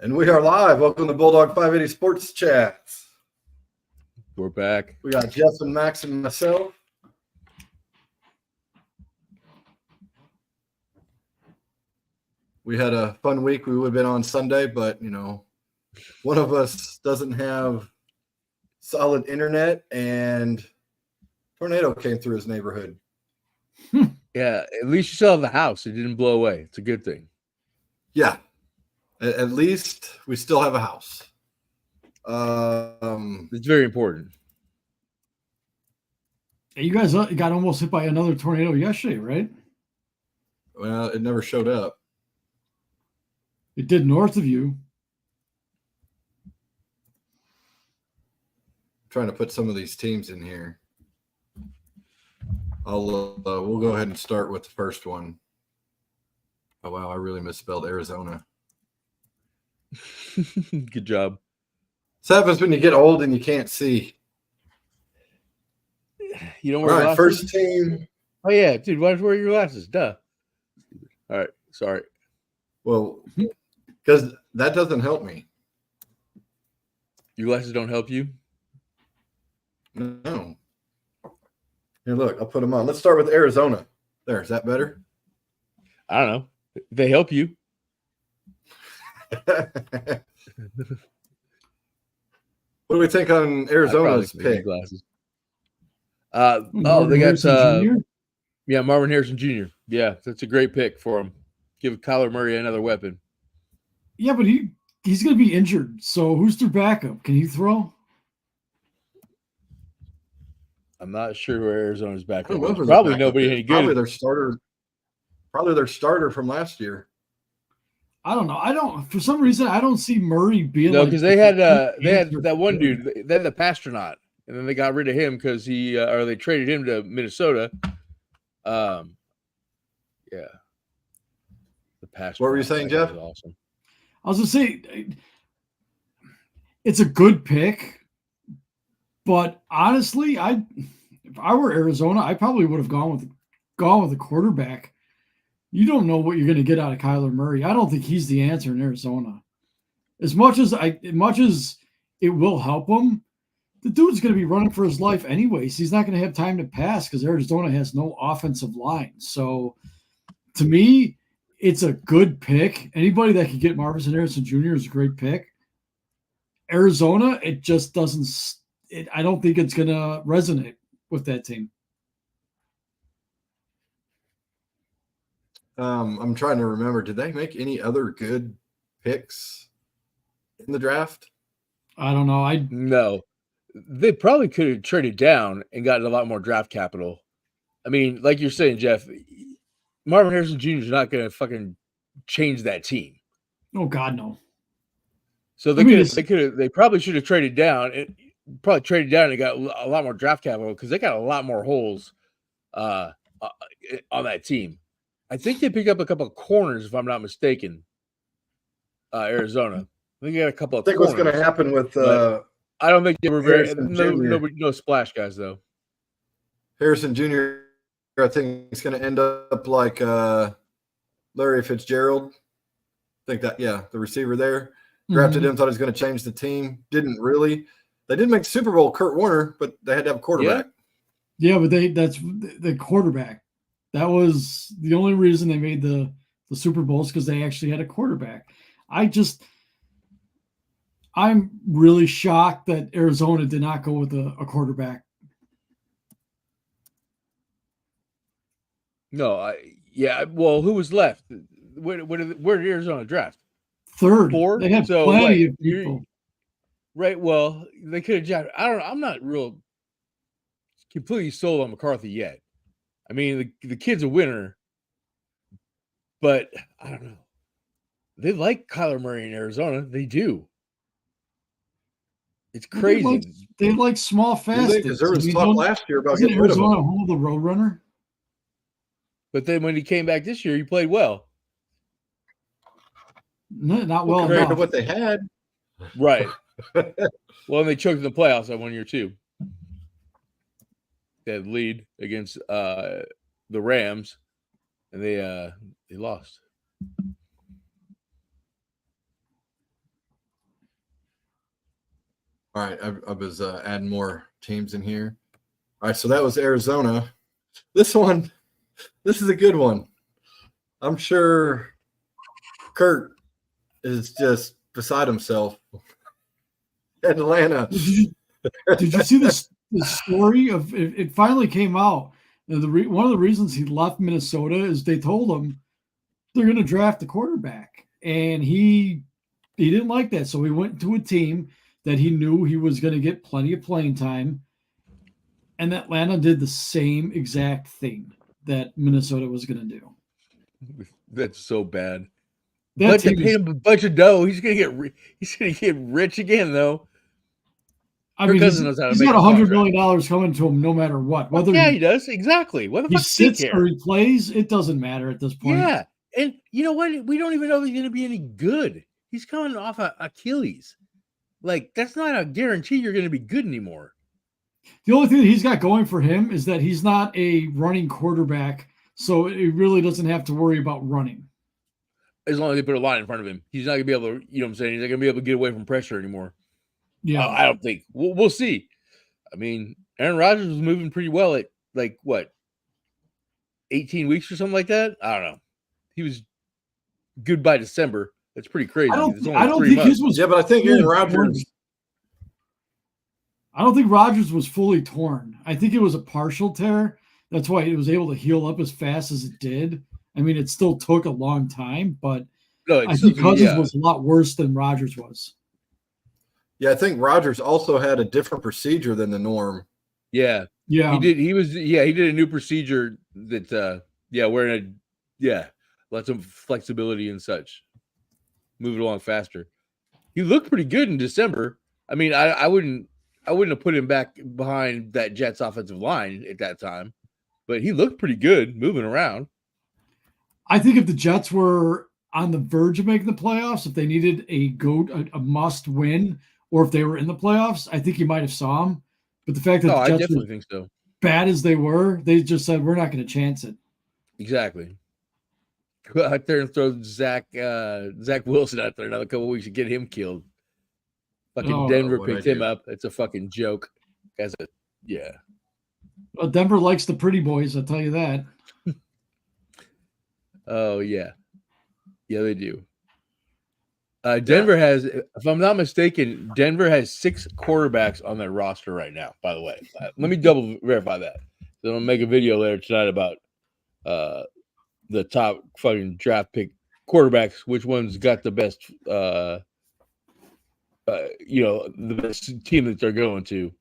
And we are live. Welcome to Bulldog 580 Sports Chats. We're back. We got Jeff and Max and myself. We had a fun week. We would have been on Sunday, but, one of us doesn't have solid internet, and tornado came through his neighborhood. Yeah, at least you still have the house. It didn't blow away. It's a good thing. Yeah. At least we still have a house. It's very important. You guys got almost hit by another tornado yesterday, right? Well, it never showed up. It did north of you. I'm trying to put some of these teams in here. We'll go ahead and start with the first one. Oh, wow, I really misspelled Arizona. Good job. This happens when you get old and you can't see. You don't All wear right, glasses? first team. Oh, yeah, dude, why don't you wear your glasses? Duh. All right, sorry. Well, because that doesn't help me. Your glasses don't help you? No. Here, look, I'll put them on. Let's start with Arizona. There, is that better? I don't know. They help you. What do we think on Arizona's pick? Glasses. They Harrison got Jr.? Yeah, Marvin Harrison Jr. Yeah, that's a great pick for him. Give Kyler Murray another weapon. Yeah, but he's going to be injured. So who's their backup? Can he throw? I'm not sure who Arizona's backup I don't know is. who their Probably backup nobody is. any Probably good. their starter from last year. I don't know. For some reason, I don't see Murray being No, like because they had that one dude. They had the Pastronaut, and then they got rid of him because they traded him to Minnesota. Yeah, the Pastronaut. What were you saying, Jeff? I Awesome. was going to say, it's a good pick, but honestly, if I were Arizona, I probably would have gone with a quarterback. You don't know what you're going to get out of Kyler Murray. I don't think he's the answer in Arizona. As much as it will help him, the dude's going to be running for his life anyways. He's not going to have time to pass because Arizona has no offensive line. So, to me, it's a good pick. Anybody that could get Marvin Harrison Jr. is a great pick. Arizona, it just doesn't. I don't think it's going to resonate with that team. I'm trying to remember. Did they make any other good picks in the draft? I don't know. No. They probably could have traded down and gotten a lot more draft capital. I mean, like you're saying, Jeff, Marvin Harrison Jr. is not going to fucking change that team. Oh God, no. So they probably should have traded down. And got a lot more draft capital because they got a lot more holes on that team. I think they picked up a couple of corners, if I'm not mistaken. Arizona. I think they got a couple of corners. What's going to happen with I don't think they were no splash guys though. Harrison Jr. I think it's going to end up like Larry Fitzgerald. I think that the receiver there drafted him, thought he was going to change the team. Didn't really. They did make the Super Bowl, Kurt Warner, but they had to have a quarterback. Yeah, but that's the quarterback. That was the only reason they made the Super Bowls because they actually had a quarterback. I'm really shocked that Arizona did not go with a quarterback. No, well, who was left? Where did Arizona draft? Third. Four? They had plenty of people. Right, well, they could have drafted. I'm not completely sold on McCarthy yet. I mean, the kid's a winner, but I don't know. They like Kyler Murray in Arizona. They do. It's crazy. They like small, fast. Because there was talk last year about getting rid of him. Arizona hold the Roadrunner. But then when he came back this year, he played well. No, not well compared enough. to what they had. Right. Well, and they choked in the playoffs that 1 year too. They had lead against the Rams, and they lost. All right, I was adding more teams in here. All right, so that was Arizona. This is a good one. I'm sure Kurt is just beside himself. Atlanta. Did you see this story of it finally came out? One of the reasons he left Minnesota is they told him they're going to draft a quarterback, and he didn't like that, so he went to a team that he knew he was going to get plenty of playing time, and Atlanta did the same exact thing that Minnesota was going to do. That's so bad. That But they team paid him a bunch of dough. He's gonna get rich again, though. I Kirk mean, Cousins knows how to he's make got a $100 contract. million coming to him no matter what. Whether he does exactly. What the he fuck does he sits care? or he plays, it doesn't matter at this point. Yeah, and you know what? We don't even know if he's gonna be any good. He's coming off of Achilles. Like that's not a guarantee you're gonna be good anymore. The only thing that he's got going for him is that he's not a running quarterback, so he really doesn't have to worry about running. As long as they put a line in front of him, he's not gonna be able to. You know what I'm saying? He's not gonna be able to get away from pressure anymore. Yeah, I don't think. We'll see. I mean, Aaron Rodgers was moving pretty well at like what, 18 weeks or something like that. I don't know. He was good by December. That's pretty crazy. I don't It's only think 3 months. his was. Yeah, but I think fully Aaron Rodgers. torn. I don't think Rodgers was fully torn. I think it was a partial tear. That's why it was able to heal up as fast as it did. I mean, it still took a long time, but No, I think Cousins was a lot worse than Rodgers was. Yeah, I think Rodgers also had a different procedure than the norm. Yeah. Yeah. He did. He did a new procedure that, lots of flexibility and such. Move it along faster. He looked pretty good in December. I mean, I wouldn't have put him back behind that Jets offensive line at that time, but he looked pretty good moving around. I think if the Jets were on the verge of making the playoffs, if they needed a must win, or if they were in the playoffs, I think you might have saw him. But the fact that the I Jets definitely were think so. bad as they were, they just said we're not going to chance it. Exactly. Go out there and throw Zach Wilson out there another couple of weeks to get him killed. Fucking Denver picked him up. It's a fucking joke. Well, Denver likes the pretty boys, I'll tell you that. Oh yeah, they do. Denver has, if I'm not mistaken, Denver has 6 quarterbacks on their roster right now. By the way, let me double verify that. So I'll make a video later tonight about the top fucking draft pick quarterbacks. Which one's got the best, the best team that they're going to.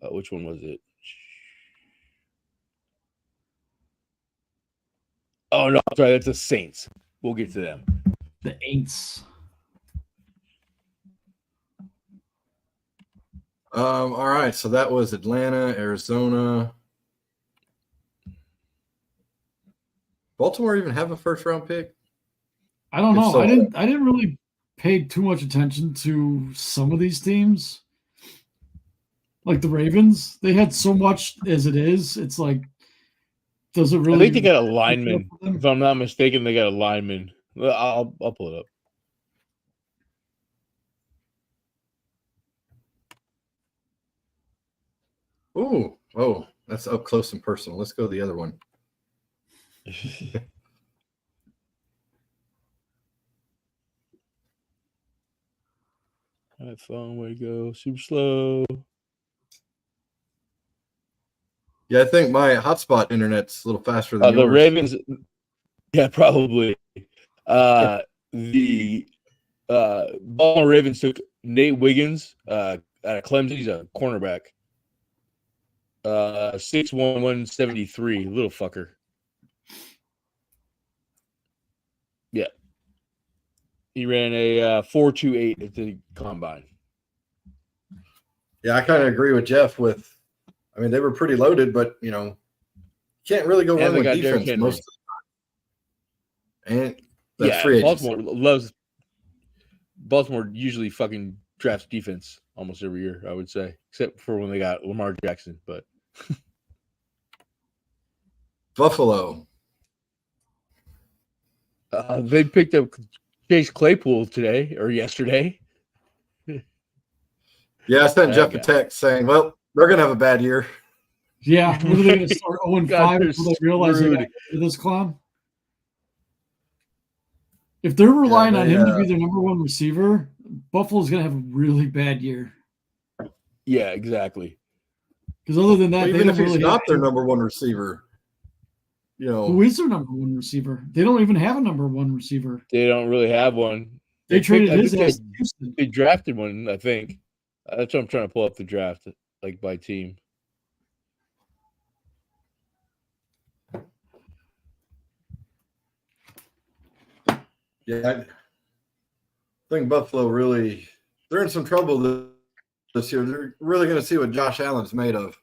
Which one was it? Oh no, sorry, that's the Saints. We'll get to them. The Aints. All right, so that was Atlanta, Arizona. Baltimore even have a first round pick? I don't know. I didn't really pay too much attention to some of these teams. Like the Ravens, they had so much as it is. It's like, does it really? I think they got a lineman. If I'm not mistaken, they got a lineman. I'll pull it up. Oh, that's up close and personal. Let's go to the other one. That phone way to go super slow. Yeah, I think my hotspot internet's a little faster than yours. The Ravens. Yeah, probably. The Baltimore Ravens took Nate Wiggins out of Clemson. He's a cornerback. 6'1", 173, little fucker. Yeah. He ran a 4.28 at the combine. Yeah, I kind of agree with Jeff they were pretty loaded, but, can't really go wrong with defense most of the time. And that's free agency. Baltimore usually fucking drafts defense almost every year, I would say, except for when they got Lamar Jackson. But Buffalo. They picked up Chase Claypool today or yesterday. Yeah, I sent That Jeff a guy. text saying, "Well, they're gonna have a bad year." Yeah, what are they going to start 0-5 God, they're until they realize they got to screwed. get rid of this clown? If they're relying on they, him to be their number one receiver, Buffalo's going to have a really bad year. Yeah, exactly. Because other than that, Well, they even don't if he's really not have their number one receiver, who is their number one receiver? They don't even have a number one receiver. They don't really have one. They I traded think his ass to Houston. They drafted one, I think. That's what I'm trying to pull up the draft, like by team. yeah, I think Buffalo they're in some trouble this year. They're really going to see what Josh Allen's made of.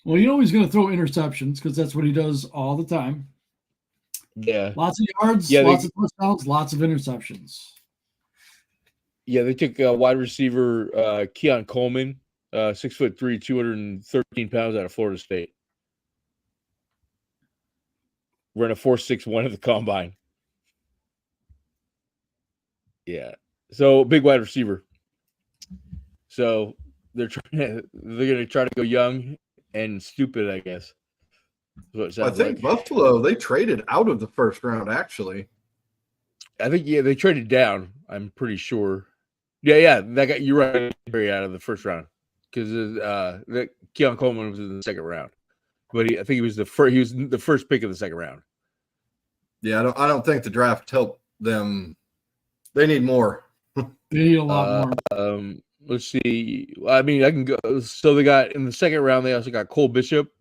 Well, you know he's going to throw interceptions because that's what he does all the time. Yeah. Lots of yards, Yeah, lots of touchdowns, lots of interceptions. Yeah, they took wide receiver Keon Coleman, 6'3", 213 pounds out of Florida State. Ran a 4.61 at the combine. Yeah. So big wide receiver. So they're gonna try to go young and stupid, I guess. That's what it I sounds think like. Buffalo, they traded out of the first round, actually. I think they traded down. I'm pretty sure. Yeah, that got you're right. Out of the first round because Keon Coleman was in the second round, but I think he was the first. He was the first pick of the second round. Yeah, I don't think the draft helped them. They need more. They need a lot more. Let's see. I mean, I can go. So they got in the second round. They also got Cole Bishop,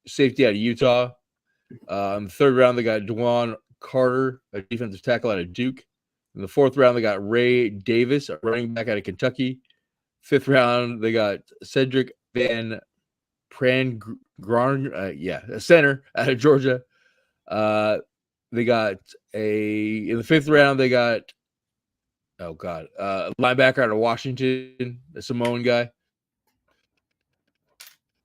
safety out of Utah. In the third round, they got DeJuan Carter, a defensive tackle out of Duke. In the fourth round, they got Ray Davis, a running back out of Kentucky. Fifth round, they got Cedric Van Pran, a center out of Georgia. They got in the fifth round, they got a linebacker out of Washington, a Samoan guy.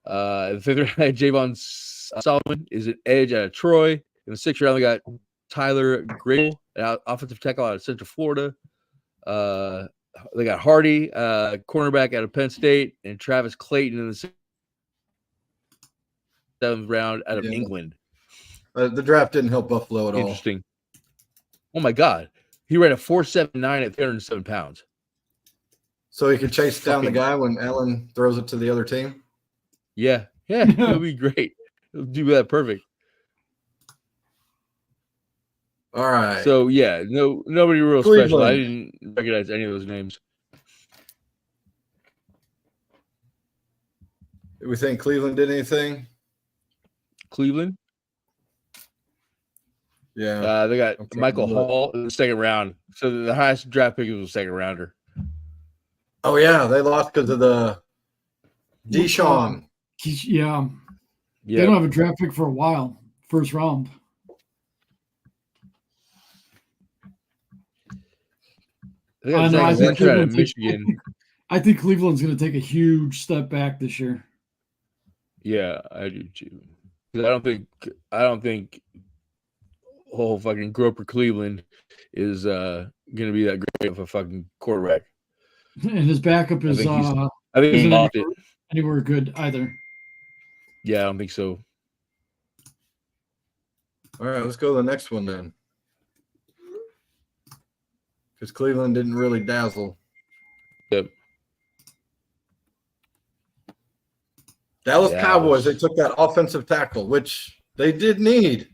In the fifth round, Javon Solomon is an edge out of Troy. In the sixth round, they got Tyler Grable, an offensive tackle out of Central Florida. They got Hardy, cornerback out of Penn State, and Travis Clayton in the seventh round out of England. The draft didn't help Buffalo at all. Interesting. Oh my God, he ran a 4.79 at 307 pounds. So he could chase down the guy when Allen throws it to the other team. Yeah, it'll be great. He'll do that perfect. All right. So yeah, nobody real Cleveland. special. I didn't recognize any of those names. Do we think Cleveland did anything? Cleveland? Yeah. They got Michael Hall in the second round. So the highest draft pick was a second rounder. Oh yeah, they lost because of the Deshaun. Yeah. They don't have a draft pick for a while. First round. I think Michigan. I think Cleveland's going to take a huge step back this year. Yeah, I do too. I don't think whole fucking Groper Cleveland is going to be that great of a fucking quarterback. And his backup is I think he's lost it. Anywhere good either. Yeah, I don't think so. All right, let's go to the next one then. Because Cleveland didn't really dazzle. Yep. Dallas Cowboys, they took that offensive tackle, which they did need.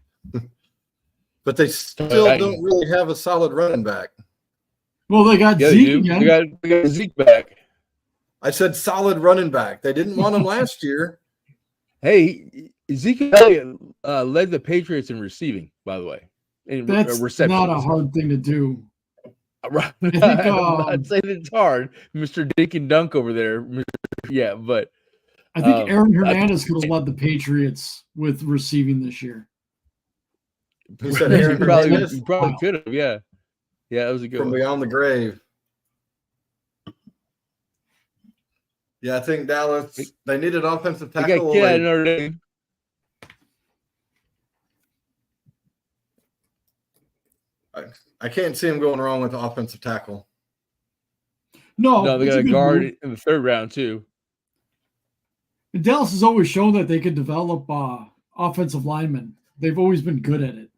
But they still don't really have a solid running back. Well, they got Zeke again. They got Zeke back. I said solid running back. They didn't want him last year. Hey, Zeke Elliott led the Patriots in receiving, by the way. That's not a hard thing to do. Right. I'm not saying it's hard, Mr. Dink and Dunk over there. Yeah, but I think Aaron Hernandez could have led the Patriots with receiving this year. He said Aaron Hernandez? He probably could have, yeah. Yeah, that was a good From one. beyond the grave. Yeah, I think Dallas, they needed offensive tackle. Notre Dame. I can't see him going wrong with the offensive tackle. No, they it's got a a good guard move. in the 3rd round too. And Dallas has always shown that they can develop offensive linemen. They've always been good at it.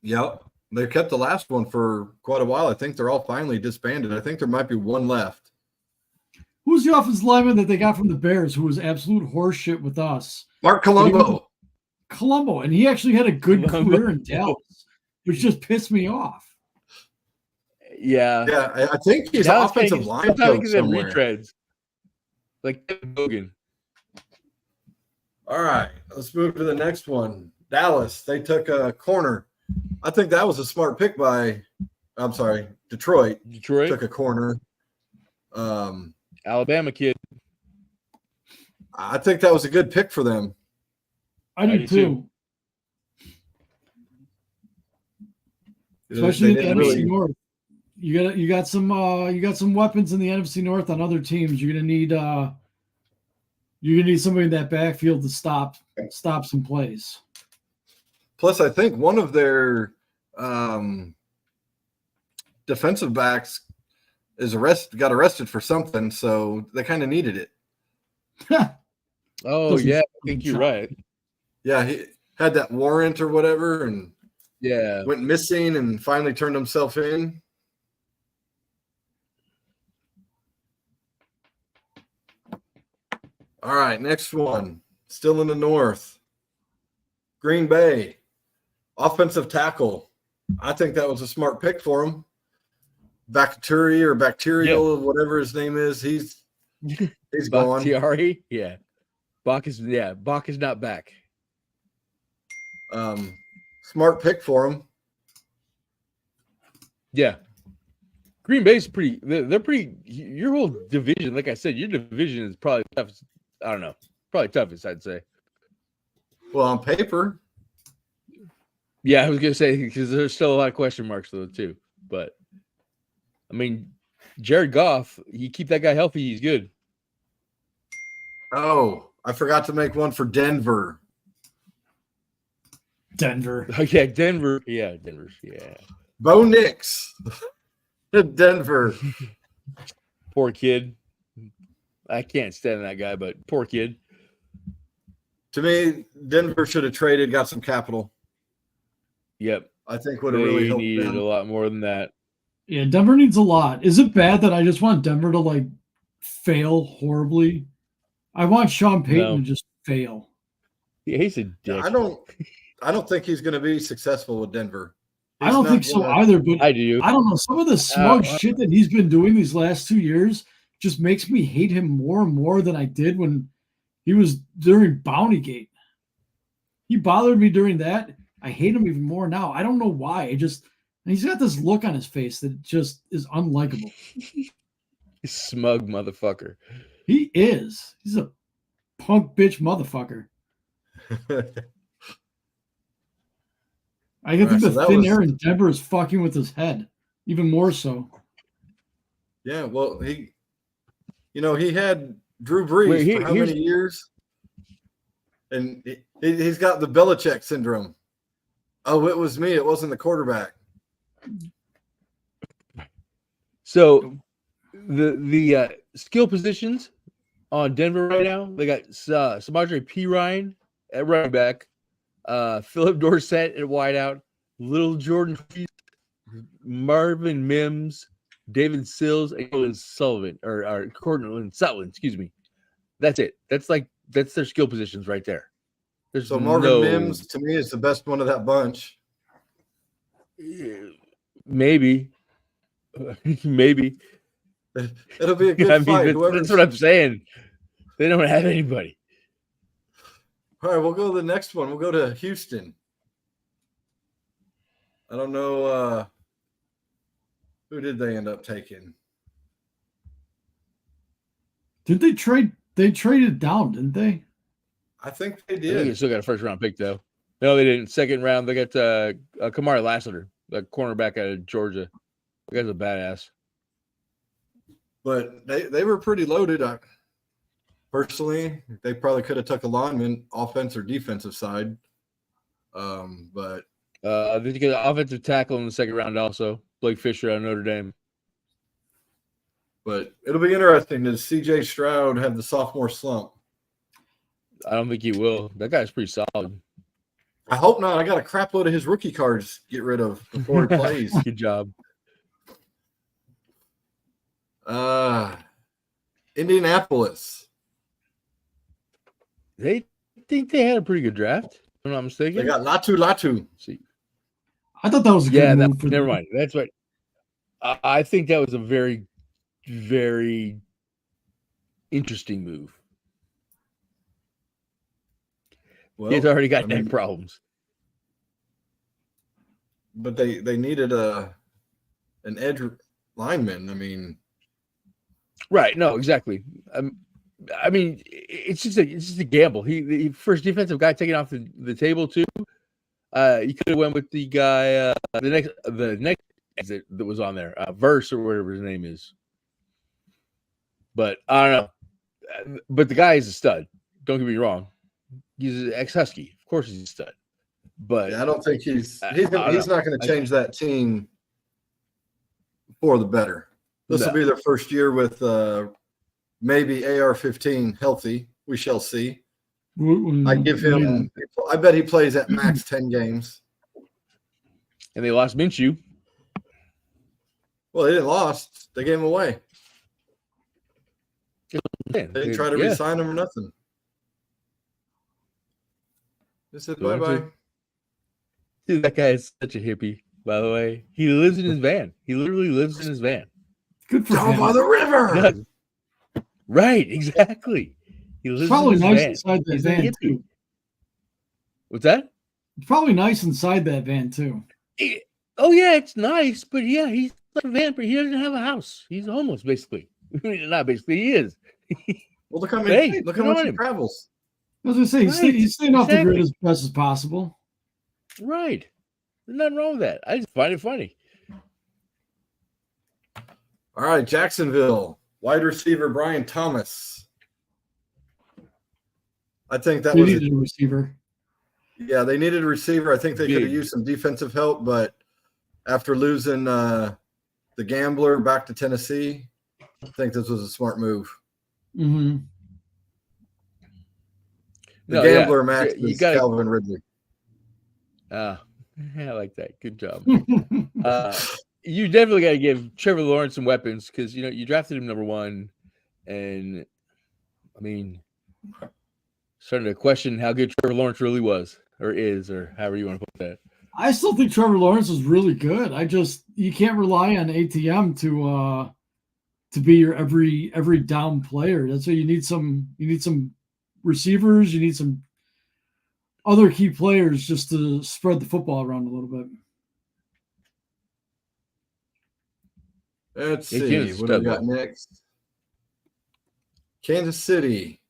Yep. They kept the last one for quite a while. I think they're all finally disbanded. I think there might be one left. Who's the offensive lineman that they got from the Bears who was absolute horseshit with us? Mark Colombo. Colombo, and he actually had a good Colombo. career in Dallas, which just pissed me off. Yeah. Yeah, I think he's Dallas offensive kinda line gets coach them somewhere. retreads. Like Kevin Bogan. All right, let's move to the next one. Dallas, they took a corner. I think that was a smart pick by Detroit. Detroit. Took a corner. Alabama kid. I think that was a good pick for them. I do too. Especially in the NFC North. You got some weapons in the NFC North on other teams. You're gonna need somebody in that backfield to stop some plays. Plus, I think one of their defensive backs got arrested for something, so they kind of needed it. Oh yeah, I think you're right. Yeah, he had that warrant or whatever, and went missing, and finally turned himself in. All right, next one. Still in the North. Green Bay. Offensive tackle. I think that was a smart pick for him. Bacteria or Bacterial, whatever his name is. He's gone. Bakhtiari? Yeah. Bach is not back. Smart pick for him. Yeah. Green Bay's pretty. They're pretty. Your whole division, like I said, your division is probably toughest. I don't know. Probably toughest, I'd say. Well, on paper. Yeah, I was gonna say because there's still a lot of question marks though too. But I mean, Jared Goff, you keep that guy healthy, he's good. Oh, I forgot to make one for Denver. Denver. Yeah, Denver. Yeah, Denver. Yeah. Bo Nix. Denver. Poor kid. I can't stand that guy, but poor kid. To me, Denver should have traded, got some capital. Yep. I think would have really helped needed them. a lot more than that. Yeah, Denver needs a lot. Is it bad that I just want Denver to like fail horribly? I want Sean Payton to just fail. Yeah, he's a dick. I don't think he's going to be successful with Denver. I don't think so either, but I do. I don't know. Some of the smug shit that he's been doing these last 2 years just makes me hate him more and more than I did when he was during Bountygate. He bothered me during that. I hate him even more now. I don't know why. He's got this look on his face that just is unlikable. Smug motherfucker. He is. He's a punk bitch motherfucker. I think the thin air in Denver is fucking with his head, even more so. Yeah, well, he had Drew Brees for how many years? And he's got the Belichick syndrome. Oh, it was me. It wasn't the quarterback. So the skill positions on Denver right now, they got Samaje Perine at running back, Philip Dorsett at wideout, Little Jordan, Marvin Mims, David Sills, and Cortland Sutton. Excuse me. That's it. That's their skill positions right there. There's so Marvin Mims to me is the best one of that bunch. Maybe. Maybe. It'll be a good fight. That's what I'm saying. They don't have anybody. All right, we'll go to the next one. We'll go to Houston. I don't know who did they end up taking. Did they trade? They traded down, didn't they? I think they I think did. they still got a first round pick though. No, they didn't. Second round, they got Kamari Lassiter, the cornerback out of Georgia. The guy's a badass. But they were pretty loaded. Personally, they probably could have took a lineman, offense or defensive side. But Did you get an offensive tackle in the second round also? Blake Fisher out of Notre Dame. But it'll be interesting. Does C.J. Stroud have the sophomore slump? I don't think he will. That guy's pretty solid. I hope not. I got a crap load of his rookie cards to get rid of before he plays. Good job. Indianapolis. They think they had a pretty good draft, if I'm not mistaken. They got Latu. See. I thought that was a good move. Never mind. That's right. I think that was a very, very interesting move. Well, He's already got neck problems. But they needed an edge lineman. I mean, right? No, exactly. I mean, it's just a gamble. He first defensive guy taken off the table too. You could have went with the guy the next exit that was on there, Verse or whatever his name is. But I don't know. But the guy is a stud. Don't get me wrong. He's an ex-Husky. Of course he's a stud. But I don't think he's not going to change that team for the better. This will be their first year with maybe AR-15 healthy. We shall see. I give him. I bet he plays at max 10 games. And they lost Minshew. Well, they didn't lost. They gave him away. They didn't try to re-sign him or nothing. They said bye-bye. Dude, that guy is such a hippie, by the way. He lives in his van. He literally lives in his van. Good for down him. by the river. Right, exactly. He lives probably in his nice van. inside that He's van too. What's that? It's probably nice inside that van too. Oh yeah, it's nice, but yeah, he's like a van, but he doesn't have a house. He's homeless, basically. Not basically, he is. Well, look how much he travels. I was going to say, he's staying off the grid as best as possible. Right. There's nothing wrong with that. I just find it funny. All right, Jacksonville, wide receiver Brian Thomas. I think that was a receiver. Yeah, they needed a receiver. I think they could have used some defensive help, but after losing the Gambler back to Tennessee, I think this was a smart move. Mm-hmm. The Gambler match is Calvin Ridley. I like that. Good job. You definitely got to give Trevor Lawrence some weapons because you drafted him number 1, and I mean, starting to question how good Trevor Lawrence really was or is, or however you want to put that. I still think Trevor Lawrence is really good. You can't rely on ATM to be your every down player. That's why you need some receivers, you need some other key players just to spread the football around a little bit. Let's see what do we got next. Kansas City,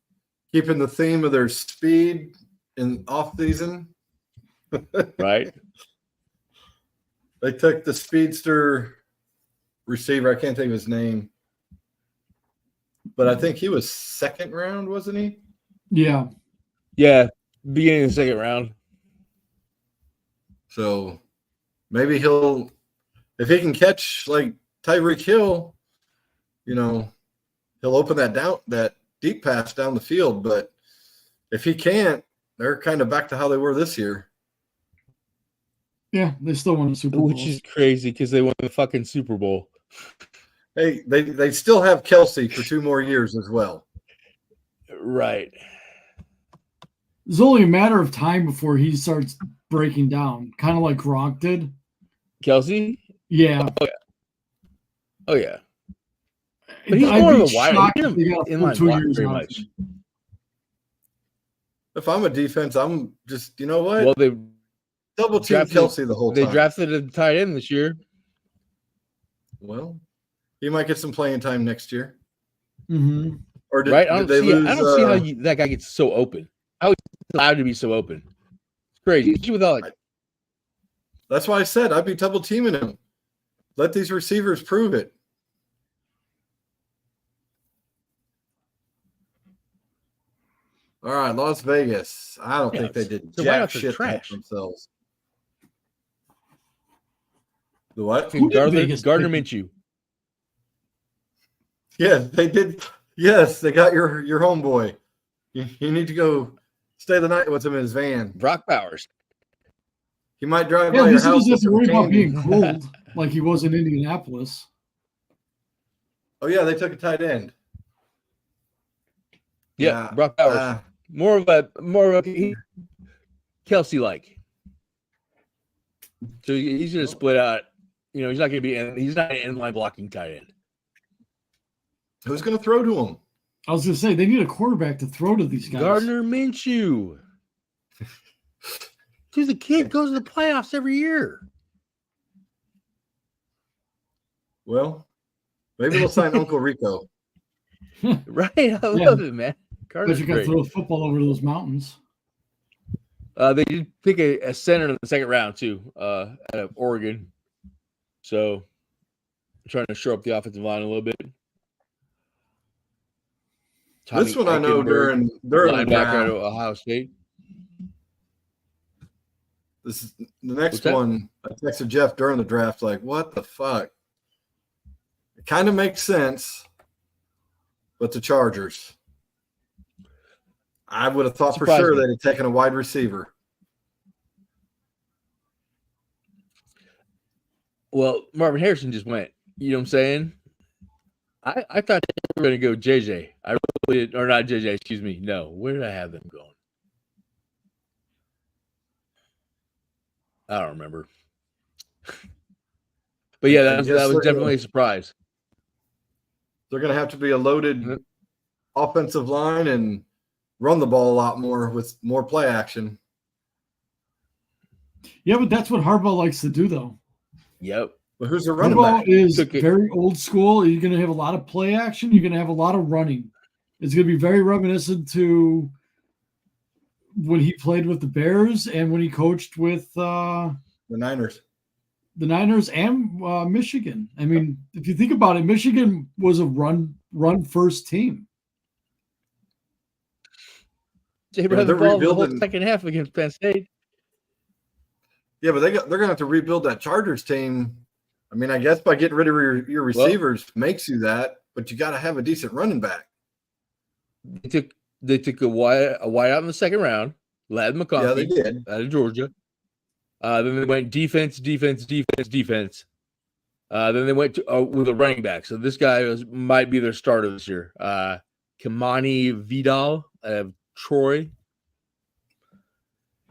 keeping the theme of their speed in off season. Right. They took the speedster receiver. I can't think of his name, but I think he was second round, wasn't he? Yeah. Yeah. Beginning of the second round. So maybe if he can catch like Tyreek Hill, he'll open that deep pass down the field. But if he can't, they're kind of back to how they were this year. Yeah, they still won the Super Bowl. Which is crazy because they won the fucking Super Bowl. Hey, they still have Kelsey for 2 more years as well. Right. It's only a matter of time before he starts breaking down, kind of like Gronk did. Kelsey? Yeah. Oh, yeah. But he's more of a wide very much. If I'm a defense, I'm just, you know what? Well, they double team Kelsey the whole time. They drafted a tight end this year. Well, he might get some playing time next year. Mm-hmm. Or did they lose? I don't see how that guy gets so open. How is he allowed to be so open? It's crazy. Without that's why I said I'd be double teaming him. Let these receivers prove it. All right, Las Vegas. I don't think they did jack shit for themselves. The what? Who did Gardner Vegas pick? Minshew. Yeah, they did. Yes, they got your homeboy. You need to go stay the night with him in his van. Brock Bowers. He might drive Yeah, by at your least he house doesn't with have to some worry about candy. being cold like he was in Indianapolis. Oh yeah, they took a tight end. Yeah, Brock Bowers. More of a Kelsey like. So he's going to split out. You know, he's not going to be he's not an end line blocking tight end. Who's going to throw to him? I was going to say they need a quarterback to throw to these guys. Gardner Minshew. Dude, the kid goes to the playoffs every year. Well, maybe they'll sign Uncle Rico. Right? I love it, man. But Gardner's you got to great. throw the football over those mountains. They did pick a center in the second round, too, out of Oregon. So, trying to shore up the offensive line a little bit. This one I know during the linebacker draft. out of Ohio State. This is the next one. I texted Jeff during the draft, like, what the fuck? It kind of makes sense, but the Chargers. I would have thought for sure they'd have taken a wide receiver. Well, Marvin Harrison just went. You know what I'm saying? I thought they were going to go JJ. I really did, or not JJ, excuse me. No, where did I have them going? I don't remember. But yeah, that was definitely a surprise. They're going to have to be a loaded offensive line and run the ball a lot more with more play action. Yeah, but that's what Harbaugh likes to do, though. Yep. But who's the running Harbaugh back? is very old school. You're going to have a lot of play action. You're going to have a lot of running. It's going to be very reminiscent to when he played with the Bears and when he coached with the Niners. The Niners and Michigan. I mean, if you think about it, Michigan was a run first team. They ran the ball the whole second half against Penn State. Yeah, but they're going to have to rebuild that Chargers team. I mean, I guess by getting rid of your receivers makes you that, but you got to have a decent running back. They took a wide out in the second round, Ladd McConkey. Yeah, they did. Out of Georgia. Then they went defense. Then they went with a running back. So this guy might be their starter this year. Kimani Vidal of Troy.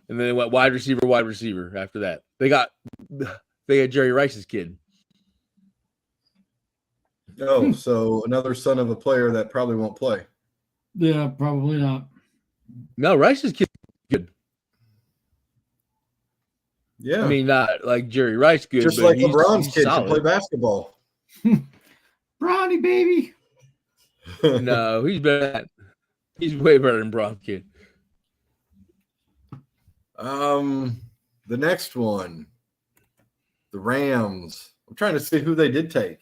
And then they went wide receiver after that. They got Jerry Rice's kid. Oh, so another son of a player that probably won't play. Yeah, probably not. No, Rice's kid good. Yeah. I mean, not like Jerry Rice good, just but like LeBron's kid solid. can play basketball. Bronny, baby. No, he's better. He's way better than Bron's kid. The next one, the Rams. I'm trying to see who they did take.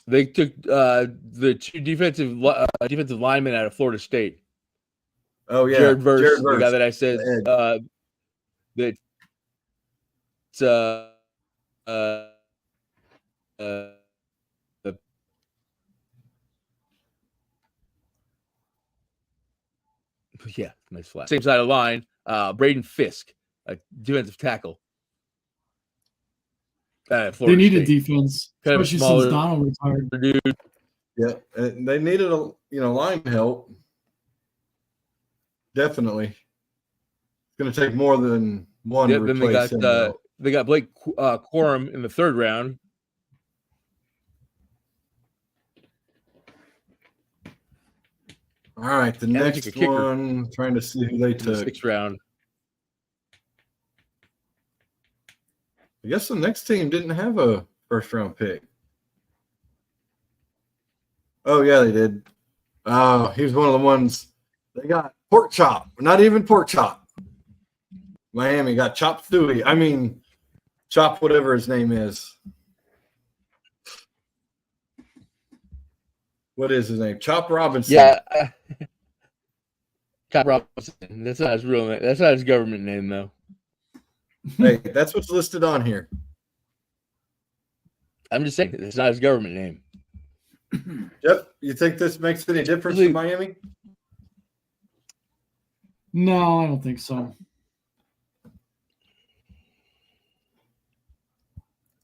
They took the two defensive linemen out of Florida State. Oh yeah, Jared Verse, the guy that I said that. Yeah, nice flat. Same side of the line. Braden Fisk, a defensive tackle. They needed defense, kind especially since Donald retired. Dude. Yeah, and they needed a line help. Definitely, it's going to take more than one. Then they got Blake Corum in the third round. All right, the next one. Trying to see who they took. The sixth round. I guess the next team didn't have a first round pick. Oh yeah, they did. Oh, he was one of the ones they got. Pork chop, not even pork chop. Miami got Chop Stewie. I mean, Chop whatever his name is. What is his name? Chop Robinson. Yeah. Chop Robinson. That's not his real name. That's not his government name, though. Hey, that's what's listed on here. I'm just saying it's not his government name. Yep. You think this makes any difference to Miami? No, I don't think so.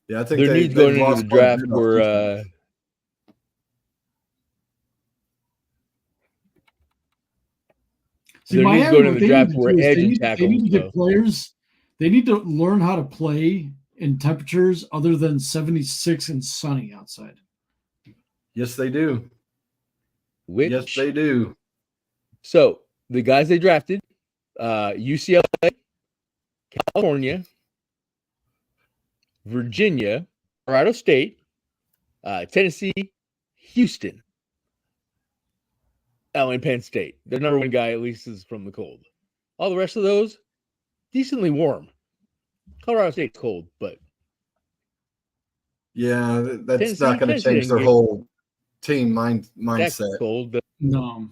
Yeah, I think There needs going into the draft where See, there needs Miami, going in what the they draft need to where do is edge they and need, tackle. they need to get players. They need to learn how to play in temperatures other than 76 and sunny outside. Yes, they do. Yes, they do. So the guys they drafted, UCLA, California, Virginia, Colorado State, Tennessee, Houston, and Penn State. Their number one guy, at least, is from the cold. All the rest of those, decently warm. Colorado State's cold, but yeah, that's Tennessee, not going to change their whole team mindset. That's cold, but No.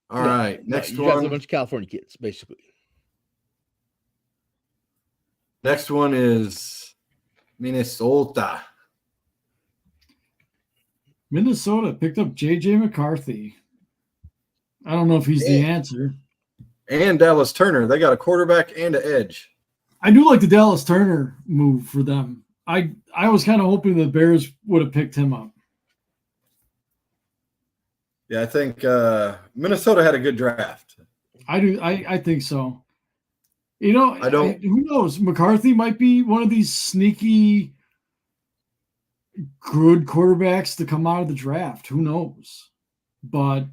All right, next you one. got a bunch of California kids, basically. Next one is Minnesota. Minnesota picked up J.J. McCarthy. I don't know if he's the answer. And Dallas Turner. They got a quarterback and an edge. I do like the Dallas Turner move for them. I was kind of hoping the Bears would have picked him up. Yeah, I think Minnesota had a good draft. I do. I think so. You know, who knows? McCarthy might be one of these sneaky good quarterbacks to come out of the draft. Who knows? But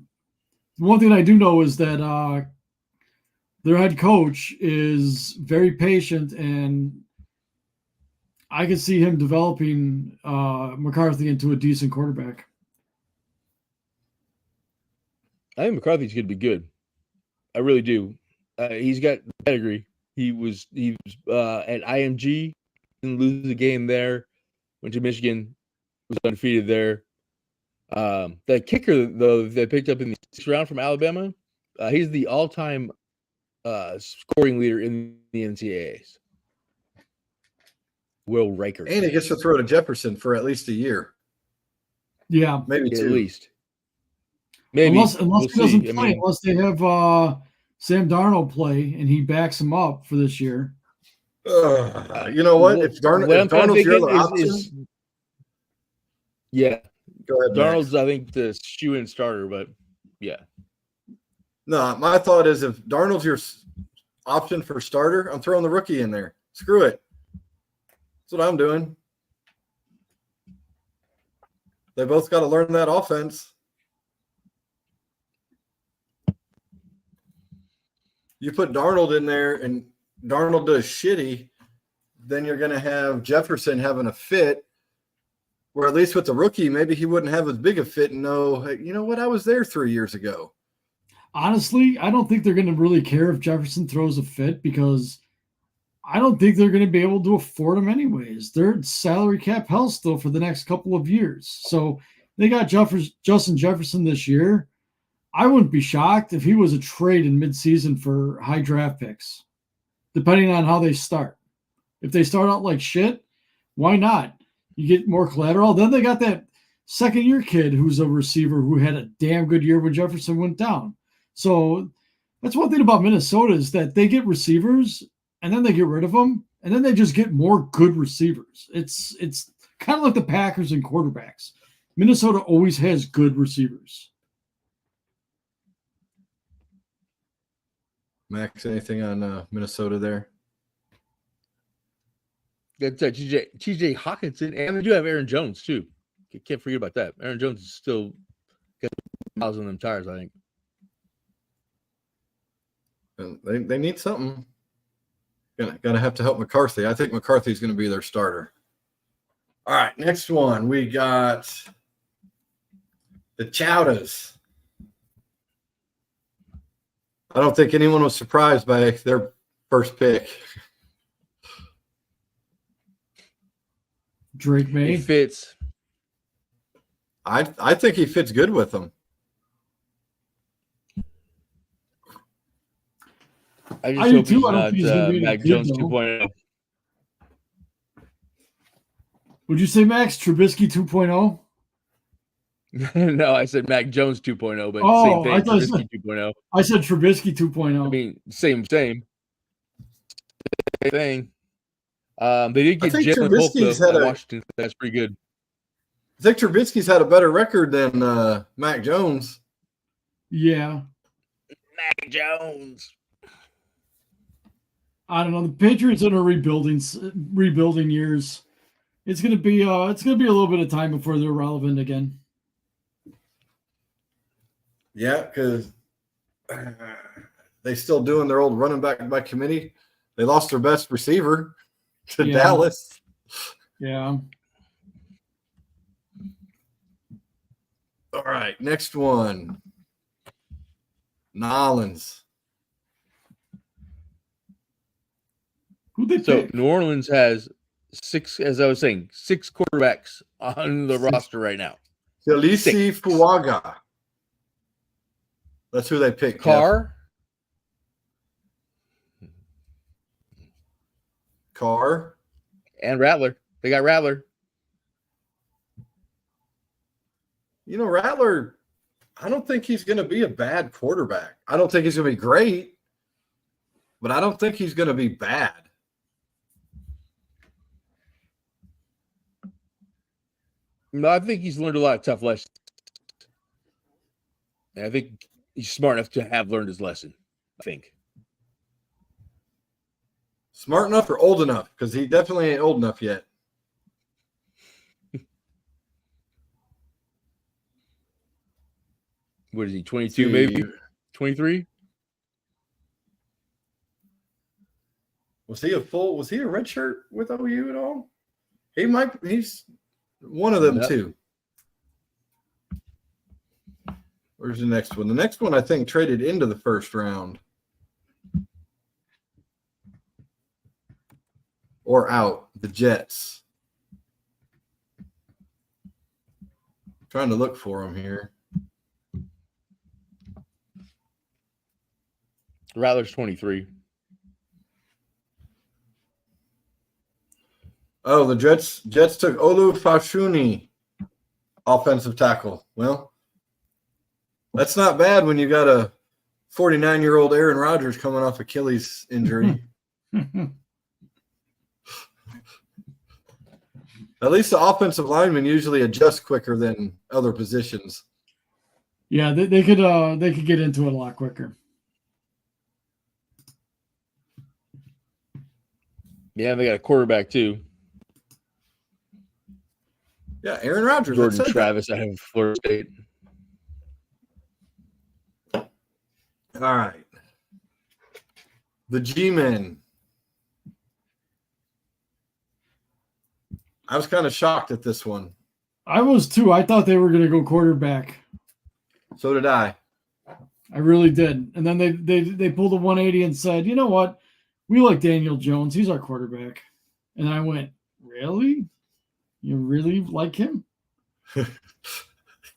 one thing I do know is that their head coach is very patient, and I can see him developing McCarthy into a decent quarterback. I think McCarthy's going to be good. I really do. He's got pedigree. He was at IMG, didn't lose a game there. Went to Michigan, was undefeated there. The kicker, though, they picked up in the 6th round from Alabama, he's the all-time scoring leader in the NCAAs. Will Riker. And he gets to throw to Jefferson for at least a year. Yeah. Maybe two. At least. Maybe. Unless he doesn't play, unless they have Sam Darnold play and he backs him up for this year. You know what? If Darnold's your other option. Yeah. Go ahead, Darnold's, Max. I think, the shoe-in starter, but yeah. No, my thought is if Darnold's your option for starter, I'm throwing the rookie in there. Screw it. That's what I'm doing. They both got to learn that offense. You put Darnold in there and Darnold does shitty, then you're going to have Jefferson having a fit, where at least with the rookie, maybe he wouldn't have as big a fit and know, hey, you know what, I was there 3 years ago. Honestly, I don't think they're going to really care if Jefferson throws a fit because I don't think they're going to be able to afford him anyways. They're salary cap hell still for the next couple of years. So they got Justin Jefferson this year. I wouldn't be shocked if he was a trade in midseason for high draft picks, depending on how they start. If they start out like shit, why not? You get more collateral. Then they got that second-year kid who's a receiver who had a damn good year when Jefferson went down. So that's one thing about Minnesota is that they get receivers and then they get rid of them and then they just get more good receivers. It's kind of like the Packers and quarterbacks. Minnesota always has good receivers. Max, anything on Minnesota there? That's TJ Hawkinson, and they do have Aaron Jones, too. Can't forget about that. Aaron Jones is still got miles on them tires, I think. And they need something. Gonna have to help McCarthy. I think McCarthy's going to be their starter. All right, next one. We got the Chowdas. I don't think anyone was surprised by their first pick. Drake May. He fits. I think he fits good with them. I just hope do too. he's I don't not think he's gonna be any Mac good, Jones though. 2.0. Would you say Max Trubisky 2.0? No, I said Mac Jones 2.0, but Oh, same I thing. thought you Trubisky said- 2.0. I said Trubisky 2.0. I mean, same thing. They did I get think Jalen Polk Trubisky's though had at a. Washington. That's pretty good. I think Trubisky's had a better record than Mac Jones. Yeah. Mac Jones. I don't know. The Patriots in a rebuilding years. It's gonna be a little bit of time before they're relevant again. Yeah, because they still doing their old running back by committee. They lost their best receiver to Yeah. Dallas. Yeah. All right, next one. Nolans. Who they So pick? New Orleans has six, as I was saying, 6 quarterbacks on the roster right now. Felici Fuaga. That's who they picked. Jeff. Carr. And Rattler. They got Rattler. You know, Rattler, I don't think he's going to be a bad quarterback. I don't think he's going to be great, but I don't think he's going to be bad. No, I think he's learned a lot of tough lessons. And I think he's smart enough to have learned his lesson, I think. Smart enough or old enough? Because he definitely ain't old enough yet. What is he, 22 maybe? 23? Was he a red shirt with OU at all? He's one of them too. Where's the next one? The next one I think traded into the first round. Or out. The Jets. Trying to look for him here. Rattler's 23. Oh, the Jets took Olu Fashuni, offensive tackle. Well, that's not bad when you got a 49-year-old Aaron Rodgers coming off Achilles injury. At least the offensive linemen usually adjust quicker than other positions. Yeah, they could get into it a lot quicker. Yeah, they got a quarterback too. Yeah, Aaron Rodgers. Jordan Travis out of Florida State. All right. The G-Men. I was kind of shocked at this one. I was too. I thought they were going to go quarterback. So did I. I really did. And then they pulled a 180 and said, you know what? We like Daniel Jones. He's our quarterback. And I went, really? You really like him?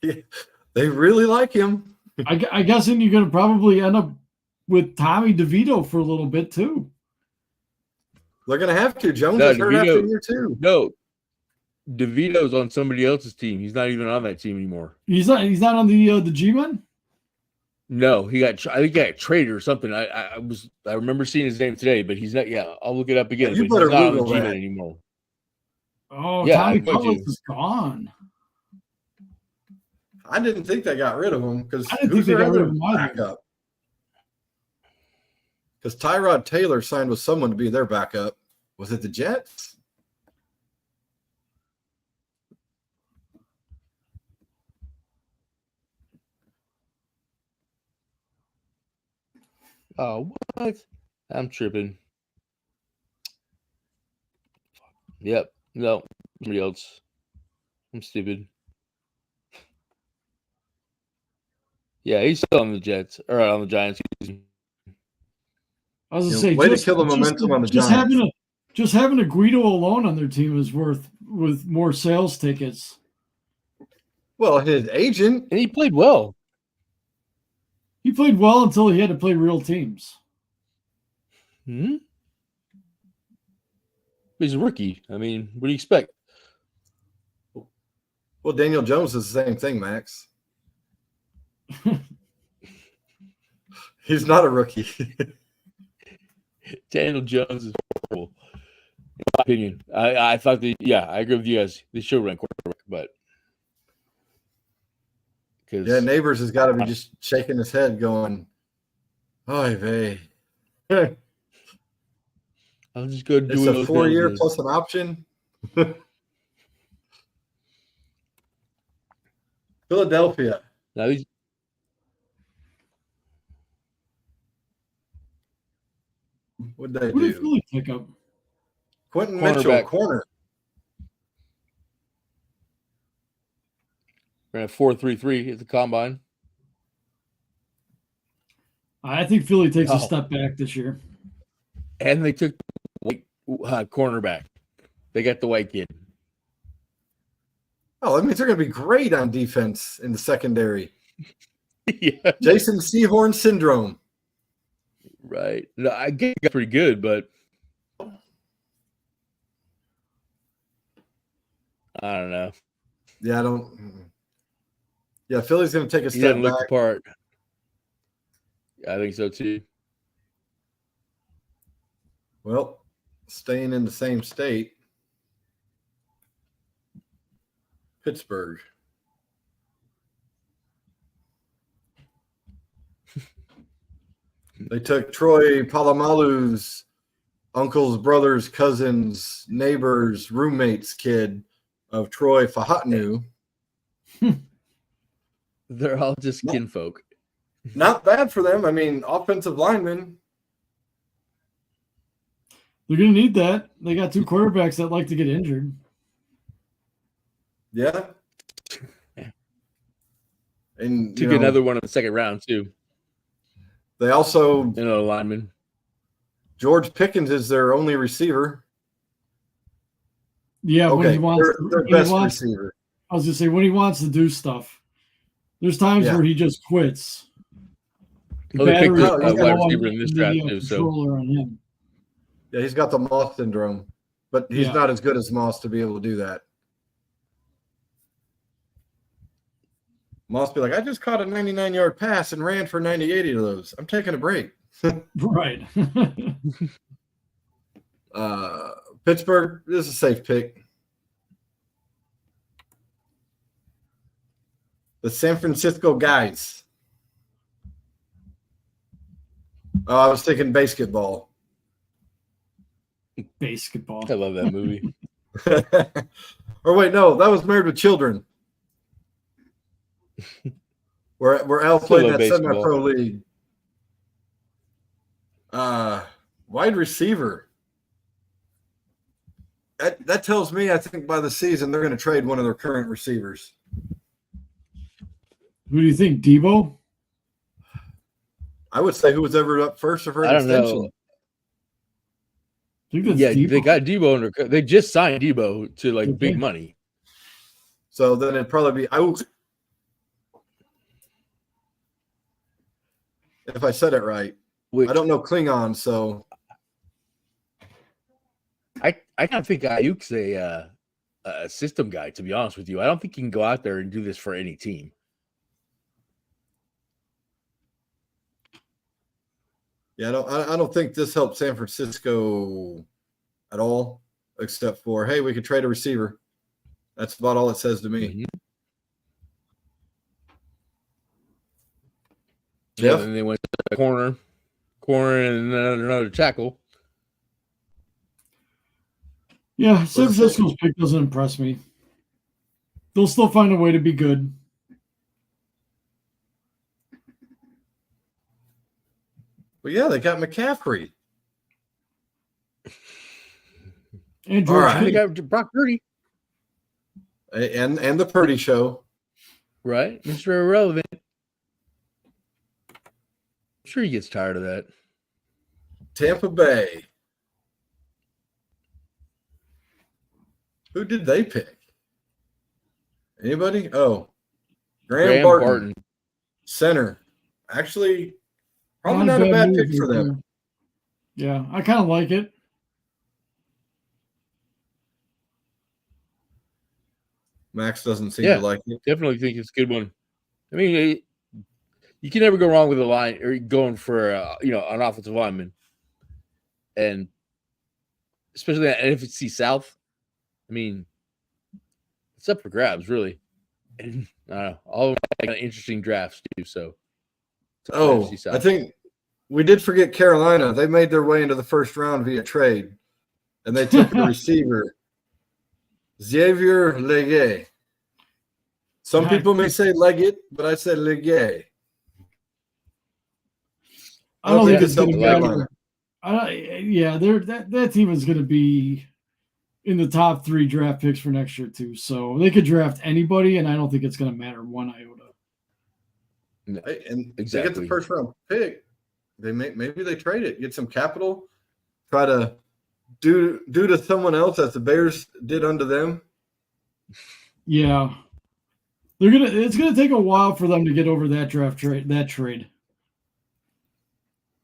They really like him. I guess then you're going to probably end up with Tommy DeVito for a little bit too. They're going to have to. Jones is hurt after year 2. No, DeVito's on somebody else's team. He's not even on that team anymore. He's not on the G-Men? No, I think he got traded or something. I remember seeing his name today, but he's not. Yeah, I'll look it up again. Yeah, you but better he's not on the Google G-Men that. anymore. Oh, Yeah, Tommy I would Cutlets do. is gone. I didn't think they got rid of him because I didn't who's think they their got rid other of him either. backup? Because Tyrod Taylor signed with someone to be their backup. Was it the Jets? Oh, what? I'm tripping. Yep. No, somebody else. I'm stupid. Yeah, he's still on the Jets or on the Giants. Excuse me. I was going to say, Way to kill the momentum on the Giants. Just having a Guido alone on their team is worth with more sales tickets. Well, his agent. And he played well. He played well until he had to play real teams. He's a rookie. I mean, what do you expect? Well, Daniel Jones is the same thing, Max. He's not a rookie. Daniel Jones is horrible. In my opinion. I thought I agree with you guys. They should run quarterback, but Yeah, Neighbors has got to be just shaking his head going, oy vey. I'll just go do It's a 4-year plus an option. Philadelphia. Now these, What'd they Who did do? Philly pick up? Quentin Mitchell, Cornerback. corner. ran a 4.33 at the combine. I think Philly takes Oh. a step back this year. And they took white cornerback. They got the white kid. Oh, that means they're going to be great on defense in the secondary. Yeah, Jason Sehorn syndrome. right. No, I get pretty good, but I don't know. Yeah, I don't. Yeah, Philly's going to take a He step doesn't look back. the part. I think so too. Well, staying in the same state, Pittsburgh. They took Troy Polamalu's uncle's brother's cousin's neighbor's roommate's kid of Troy Fahatnu. They're all just kinfolk. Not bad for them. I mean, offensive linemen. They're going to need that. They got two quarterbacks that like to get injured. Yeah. And Took another one in the second round too. They also Another lineman. George Pickens is their only receiver. Yeah, when Okay, he wants, their when he best wants, receiver. I was going to say, when he wants to do stuff, there's times Yeah. where he just quits. Well, they picked Battery a is wide low receiver in this on draft the, too. So controller on him. Yeah, he's got the Moss syndrome, but he's Yeah. not as good as Moss to be able to do that. Moss be like, I just caught a 99-yard pass and ran for 98 of those. I'm taking a break. Right. Pittsburgh, this is a safe pick. The San Francisco Guys. Oh, I was thinking basketball. Basketball. I love that movie. Or wait, no, that was Married with Children. Where Al Still played love that baseball. semi-pro league. Wide receiver. That tells me I think by the season they're going to trade one of their current receivers. Who do you think, Debo? I would say who was ever up first for I an don't know. extension. I think that's Yeah, Debo. they got Debo under. They just signed Debo to like big Okay. money. So then it'd probably be if I said it right. Which I don't know Klingon, so I kind of think Ayuk's a system guy. To be honest with you, I don't think he can go out there and do this for any team. yeah, I don't think this helps San Francisco at all, except for hey, we could trade a receiver. That's about all it says to me. Mhm. Yeah, Jeff? then they went to the corner, and another tackle. Yeah, San What's it say? Francisco's pick doesn't impress me. They'll still find a way to be good. Well, yeah, they got McCaffrey. And All George right. They Kittle. got Brock Purdy, And the Purdy show. right? Mr. Irrelevant. I'm sure he gets tired of that. Tampa Bay. Who did they pick? Anybody? Oh, Graham Barton, center. Actually, probably not a bad move pick for right them. there. Yeah, I kind of like it. Max doesn't seem to like it. Definitely think it's a good one. I mean, you can never go wrong with a line or going for an offensive lineman, and especially at NFC South. I mean, it's up for grabs, really. And I don't know, all kind of interesting drafts too. So, Oh, I think we did forget Carolina. They made their way into the first round via trade, and they took a receiver, Xavier Leggett. Some people may say Leggett, but I say Leggett. I don't think it's going to matter. That team is going to be in the top 3 draft picks for next year too. So they could draft anybody, and I don't think it's going to matter one iota. And they get the first round pick. Maybe they trade it, get some capital, try to do to someone else as the Bears did unto them. Yeah, it's gonna take a while for them to get over that trade.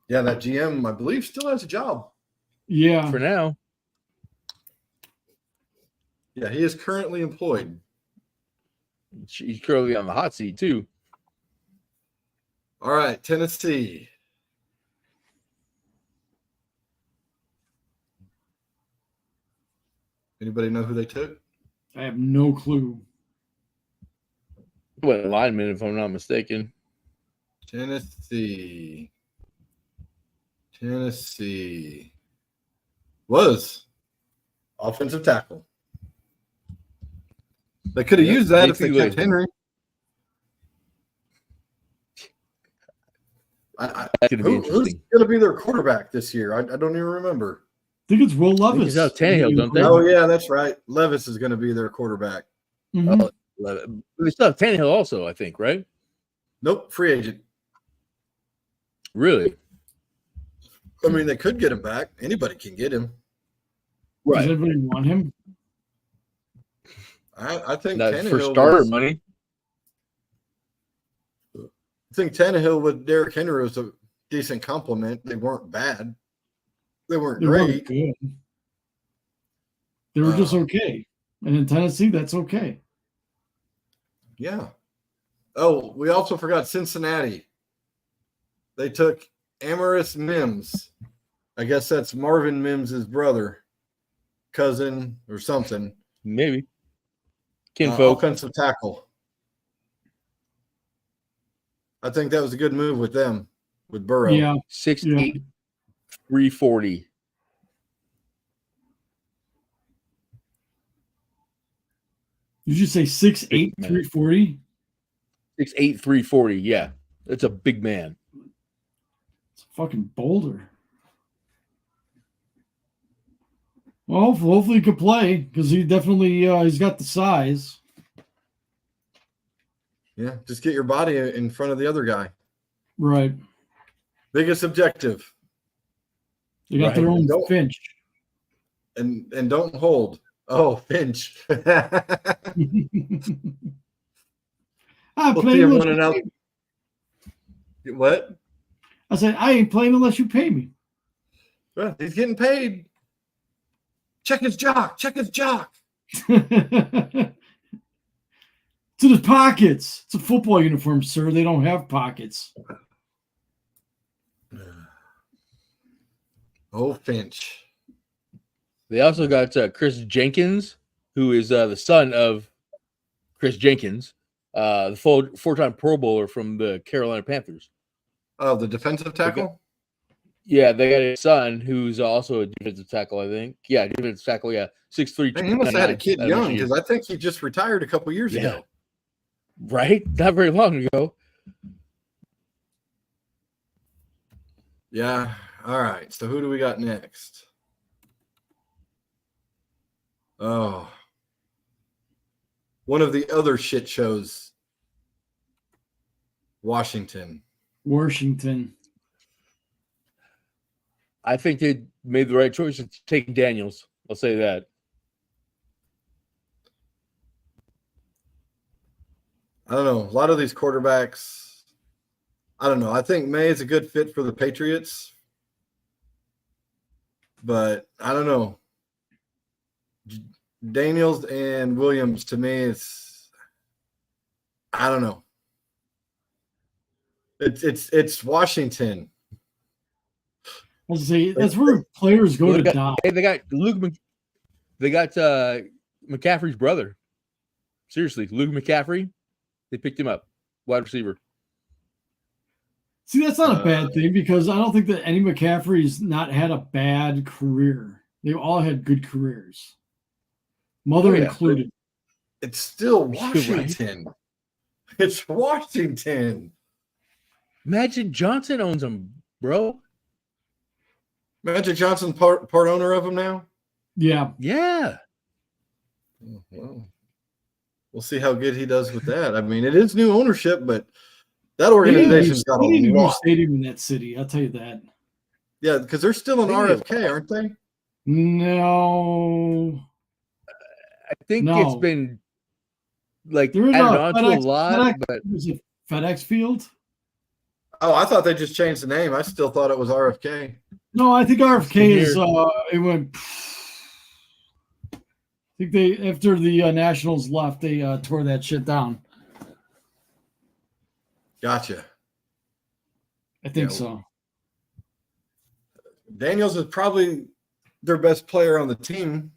Yeah, that GM, I believe, still has a job. Yeah, for now. Yeah, he is currently employed. He's currently on the hot seat too. All right, Tennessee. Anybody know who they took? I have no clue. What lineman, if I'm not mistaken? Tennessee was offensive tackle. They could have used that if they kept Henry. Who's going to be their quarterback this year? I don't even remember. I think it's Will Levis. He's out Tannehill, don't they? Oh, yeah, that's right. Levis is going to be their quarterback. Mm-hmm. They still have Tannehill also, I think, right? Nope, free agent. Really? I mean, they could get him back. Anybody can get him. Right. Does everybody want him? I think Tannehill for starter money. I think Tannehill with Derrick Henry was a decent compliment. They weren't bad. They weren't great. Good. They were just okay. And in Tennessee, that's okay. Yeah. Oh, we also forgot Cincinnati. They took Amaris Mims. I guess that's Marvin Mims' brother, cousin, or something. Maybe. Kinfolk. Offensive tackle. I think that was a good move with them, with Burrow. Yeah. 6'8", 340. Did you say 6'8", 340? 6'8", 340. Yeah, that's a big man. It's a fucking boulder. Well, hopefully he could play because he definitely he's got the size. Yeah, just get your body in front of the other guy. Right. Biggest objective. They got their own Finch. And don't hold. Oh, Finch. What? I said, I ain't playing unless you pay me. Well, he's getting paid. Check his jock. It's in his pockets. It's a football uniform, sir. They don't have pockets. Oh, Finch. They also got Chris Jenkins, who is the son of Chris Jenkins, the four-time Pro Bowler from the Carolina Panthers. Oh, the defensive tackle? They got a son who's also a defensive tackle, I think. Yeah, defensive tackle, yeah. 6'3". He must have had a kid young because I think he just retired a couple years ago. Right? Not very long ago. Yeah. All right. So who do we got next? Oh. One of the other shit shows. Washington. I think they made the right choice of taking Daniels. I'll say that. I don't know. A lot of these quarterbacks, I don't know. I think May is a good fit for the Patriots. But I don't know. Daniels and Williams, to me, I don't know. It's Washington. I was say that's where players go to die. Hey, they got they got McCaffrey's brother. Seriously, Luke McCaffrey. They picked him up, wide receiver. See, that's not a bad thing because I don't think that any McCaffrey's not had a bad career. They've all had good careers, mother included. It's still Washington. It's Washington. Magic Johnson owns them, bro. Magic Johnson part owner of them now? Yeah. Yeah. Well, we'll see how good he does with that. I mean, it is new ownership, but that organization's got a lot. Stadium in that city, I'll tell you that. Yeah, because they're still in RFK, aren't they? No. I think it's been like they're added on to a lot, but was it FedEx Field? Oh, I thought they just changed the name. I still thought it was RFK. No, I think RFK is it went. I think they after the Nationals left, they tore that shit down. Gotcha. I think so. Daniels is probably their best player on the team.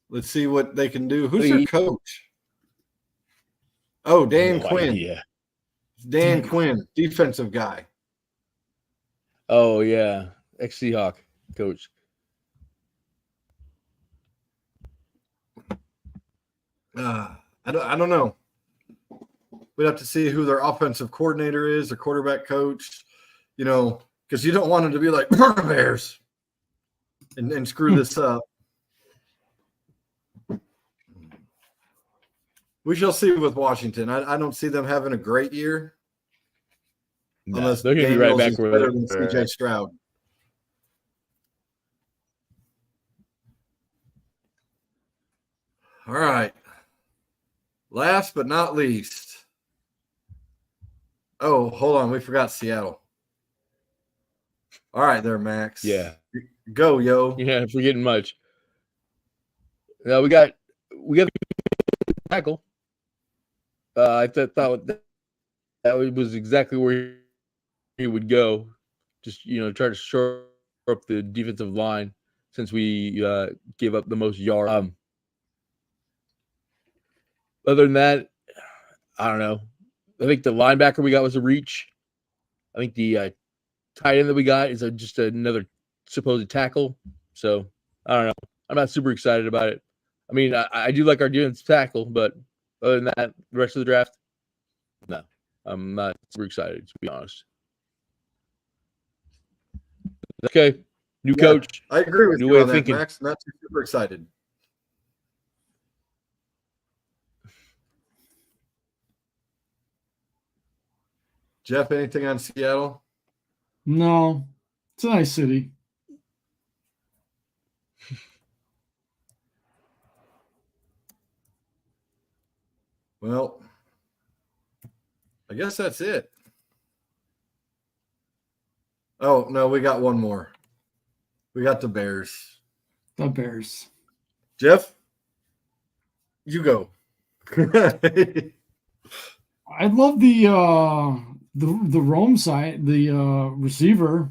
Let's see what they can do. Who's their coach? Oh, Dan Quinn. Idea. Dan Quinn, defensive guy. Oh yeah, ex-Seahawk coach. I don't know. We'd have to see who their offensive coordinator is, their quarterback coach. You know, because you don't want them to be like Bears and screw this up. We shall see with Washington. I don't see them having a great year. No, unless they're going to be right back where better than CJ Stroud. All right. Last but not least. Oh, hold on. We forgot Seattle. All right there, Max. Yeah. Go, yo. Yeah, forgetting much. Now we got the tackle. I thought that was exactly where he would go. Just try to shore up the defensive line since we gave up the most yards. Other than that, I don't know. I think the linebacker we got was a reach. I think the tight end that we got is just another supposed tackle. So I don't know. I'm not super excited about it. I mean, I do like our defensive tackle, but other than that, the rest of the draft, no, I'm not super excited, to be honest. Okay, new coach. I agree with new you way on of that, thinking. Max. Not too super excited. Jeff, anything on Seattle? No, it's a nice city. Well, I guess that's it. Oh, no, we got one more. We got the Bears. The Bears. Jeff, you go. I love the Rome side, the receiver.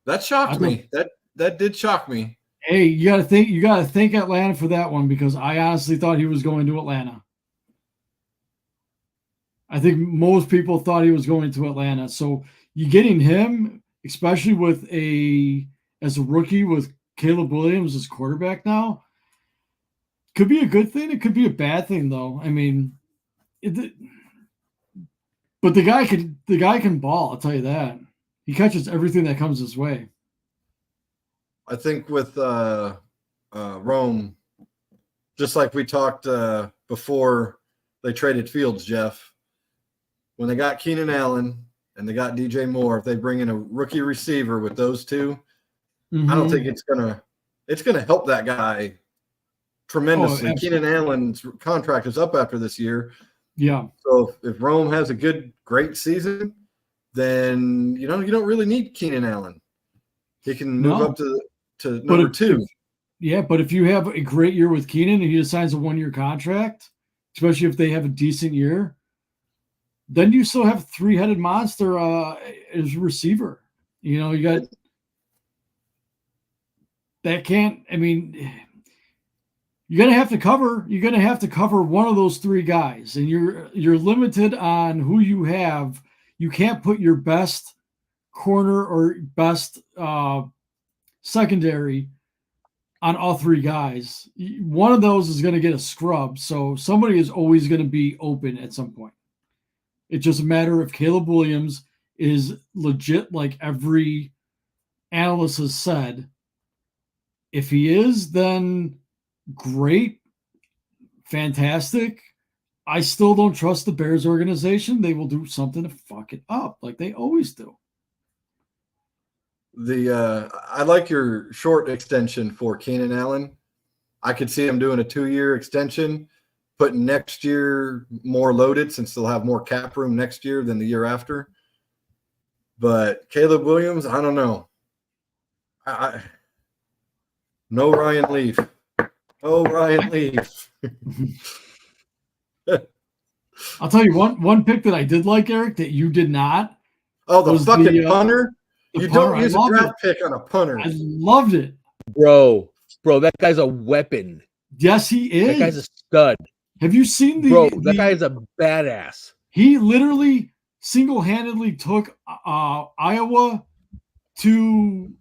That shocked me. That did shock me. Hey, you gotta thank Atlanta for that one because I honestly thought he was going to Atlanta. I think most people thought he was going to Atlanta. So you getting him, especially as a rookie with Caleb Williams as quarterback now, could be a good thing. It could be a bad thing though. I mean, but the guy can ball. I'll tell you that. He catches everything that comes his way. I think with Rome, just like we talked before they traded Fields, Jeff, when they got Keenan Allen and they got DJ Moore, if they bring in a rookie receiver with those two, I don't think it's gonna help that guy tremendously. Keenan Allen's contract is up after this year. Yeah. So if Rome has a great season, then you don't really need Keenan Allen. He can move up to number two. Yeah, but if you have a great year with Keenan and he signs a 1-year contract, especially if they have a decent year, then you still have three-headed monster as a receiver. You got that can't. I mean, you're gonna have to cover. You're gonna have to cover one of those three guys, and you're limited on who you have. You can't put your best corner or best secondary on all three guys. One of those is going to get a scrub, so somebody is always going to be open at some point. It's just a matter if Caleb Williams is legit, like every analyst has said. If he is, then great, fantastic. I still don't trust the Bears organization. They will do something to fuck it up, like they always do. I like your short extension for Keenan Allen. I could see him doing a 2-year extension, putting next year more loaded since they'll have more cap room next year than the year after. But Caleb Williams, I don't know. No Ryan Leaf. No Ryan Leaf. I'll tell you one pick that I did like, Eric, that you did not. Oh, the fucking punter. You punter. don't use a draft pick on a punter. I loved it. Bro, that guy's a weapon. Yes, he is. That guy's a stud. Have you seen that guy is a badass. He literally single-handedly took Iowa to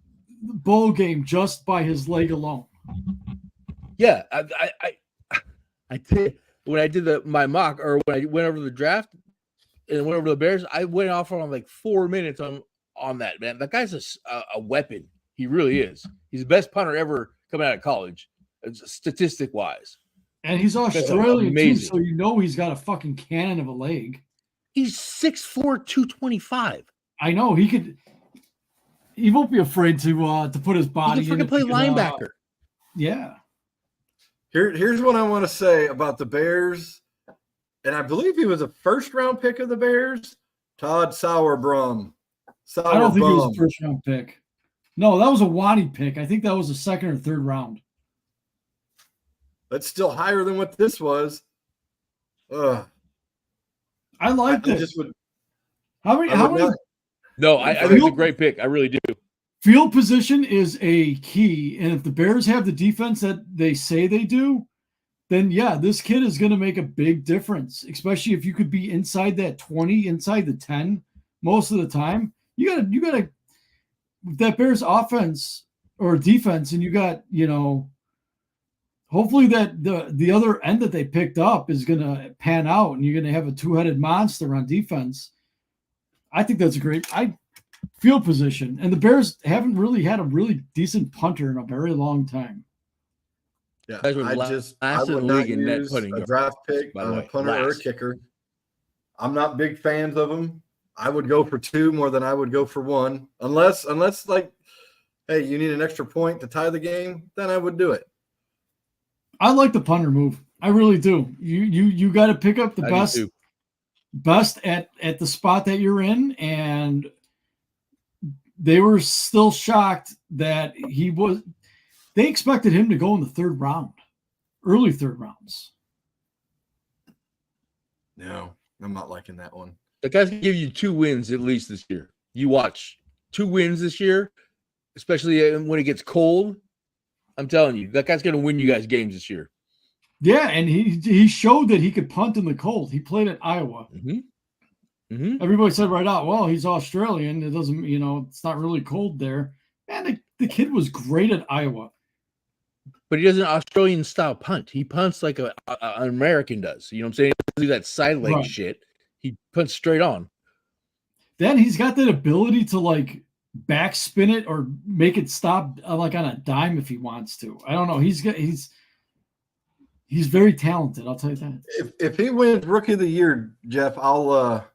the bowl game just by his leg alone. Yeah, I did when I did my mock, or when I went over the draft and went over the Bears, I went off on like 4 minutes on that, man. That guy's a weapon. He really is. He's the best punter ever coming out of college, statistic wise. And he's Australian too, so you know he's got a fucking cannon of a leg. He's 6'4", 225. I know he could. He won't be afraid to put his body. He can play linebacker. Yeah. Here's what I want to say about the Bears, and I believe he was a first-round pick of the Bears. Todd Sauerbrum. I don't think he was a first-round pick. No, that was a Wadi pick. I think that was a second or third round. That's still higher than what this was. I like this. How many? No, I think it's a great pick. I really do. Field position is a key, and if the Bears have the defense that they say they do, then yeah, this kid is going to make a big difference, especially if you could be inside that 20, inside the 10 most of the time. You got to that Bears offense or defense, and you got, hopefully that the other end that they picked up is going to pan out, and you're going to have a two-headed monster on defense. I think that's a great field position, and the Bears haven't really had a really decent punter in a very long time. Yeah, I would not use a draft pick on a punter or a kicker. I'm not big fans of them. I would go for 2 more than I would go for 1, unless like, hey, you need an extra point to tie the game, then I would do it. I like the punter move. I really do. You got to pick up the best at the spot that you're in, and they were still shocked that they expected him to go in the third round, early third rounds. No, I'm not liking that one. The guy's gonna give you 2 wins at least this year. You watch 2 wins this year, especially when it gets cold. I'm telling you, that guy's gonna win you guys games this year. Yeah, and he showed that he could punt in the cold. He played at Iowa. Mm-hmm. Mm-hmm. Everybody said right out, well, he's Australian. It doesn't, it's not really cold there. Man, the kid was great at Iowa. But he does an Australian style punt. He punts like an American does. You know what I'm saying? He doesn't do that side leg shit. He punts straight on. Then he's got that ability to like backspin it or make it stop like on a dime if he wants to. I don't know. He's very talented. I'll tell you that. If he wins Rookie of the Year, Jeff, I'll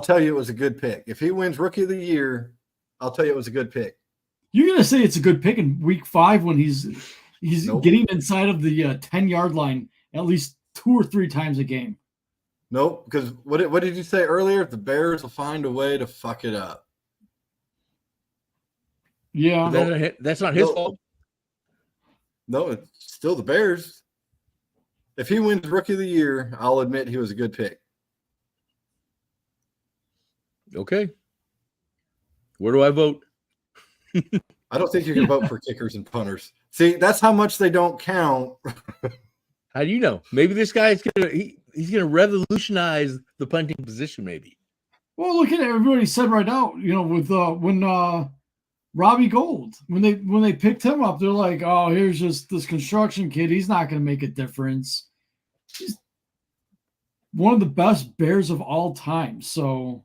tell you it was a good pick. If he wins Rookie of the Year, I'll tell you it was a good pick. You're gonna say it's a good pick in week 5 when he's getting inside of the 10-yard line at least 2 or 3 times a game. Nope, because what did you say earlier? The Bears will find a way to fuck it up. Yeah, that's not his fault. No, it's still the Bears. If he wins Rookie of the Year, I'll admit he was a good pick. Okay. Where do I vote? I don't think you can vote for kickers and punters. See, that's how much they don't count. How do you know? Maybe this guy is he's gonna revolutionize the punting position. Maybe. Well, look at everybody said right now. With when Robbie Gold, when they picked him up, they're like, "Oh, here's just this construction kid. He's not going to make a difference." He's one of the best Bears of all time. So,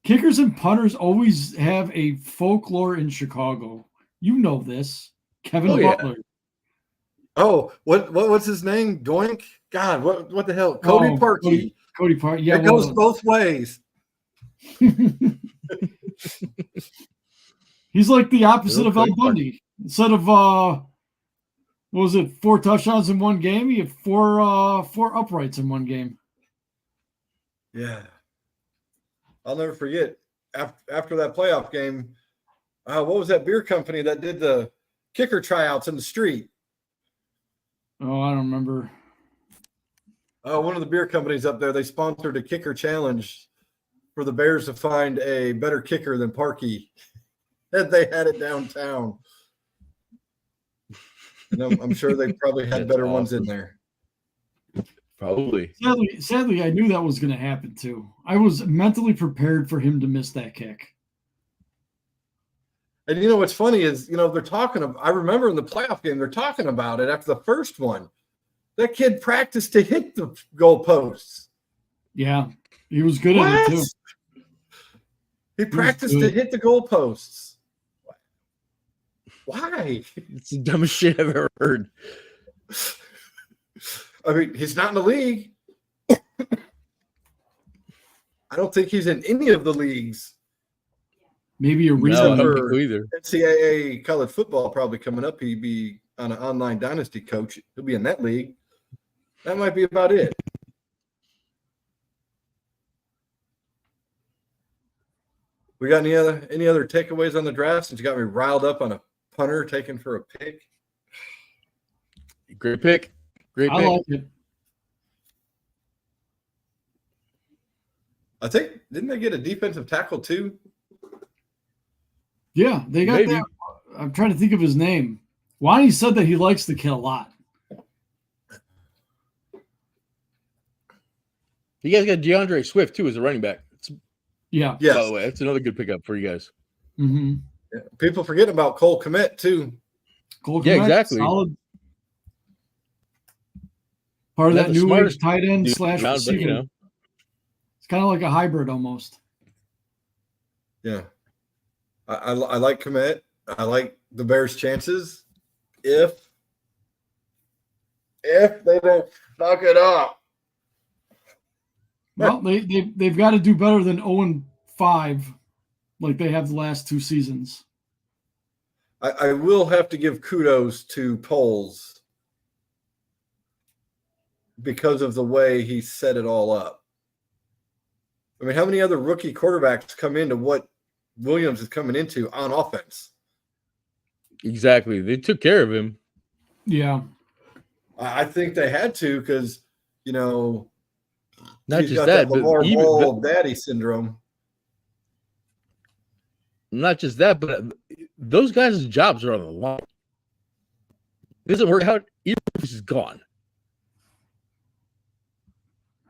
kickers and punters always have a folklore in Chicago. You know this, Kevin Butler. Oh, what's his name? Doink? God, what the hell? Cody Parkey. Cody Parkey. Yeah, it goes both ways. He's like the opposite of El Bundy. Instead of 4 touchdowns in one game, he had four uprights in one game. Yeah, I'll never forget after that playoff game. What was that beer company that did the kicker tryouts in the street? Oh, I don't remember. One of the beer companies up there, they sponsored a kicker challenge for the Bears to find a better kicker than Parkey. And they had it downtown. And I'm sure they probably had better ones in there. Probably. Sadly, I knew that was going to happen too. I was mentally prepared for him to miss that kick. And what's funny is, they're talking about, I remember in the playoff game, they're talking about it after the first one. That kid practiced to hit the goalposts. Yeah, he was good at it too. He practiced to hit the goalposts. Why? It's the dumbest shit I've ever heard. I mean, he's not in the league. I don't think he's in any of the leagues. Maybe a reason for either. NCAA college football probably coming up. He'd be on an online dynasty coach. He'll be in that league. That might be about it. We got any other takeaways on the draft since you got me riled up on a punter taken for a pick? Great pick. Great pick. I like it. I think, didn't they get a defensive tackle too? Yeah, they got that. I'm trying to think of his name. Wani said that he likes the kid a lot. You guys got DeAndre Swift too as a running back. Yeah. Yes. By the way, that's another good pickup for you guys. Mm-hmm. Yeah. People forget about Cole Kmet too. Yeah, exactly. Solid. Part of that new age tight end / receiver. It's kind of like a hybrid almost. Yeah. I like Kmet. I like the Bears' chances if they don't fuck it up. Well, they've got to do better than 0-5 like they have the last 2 seasons. I will have to give kudos to Poles because of the way he set it all up. I mean, how many other rookie quarterbacks come into what Williams is coming into on offense? Exactly. They took care of him. Yeah. I think they had to because, not he's just got that, but but even daddy syndrome. Not just that, but those guys' jobs are on the line. It doesn't work out, even if he's gone.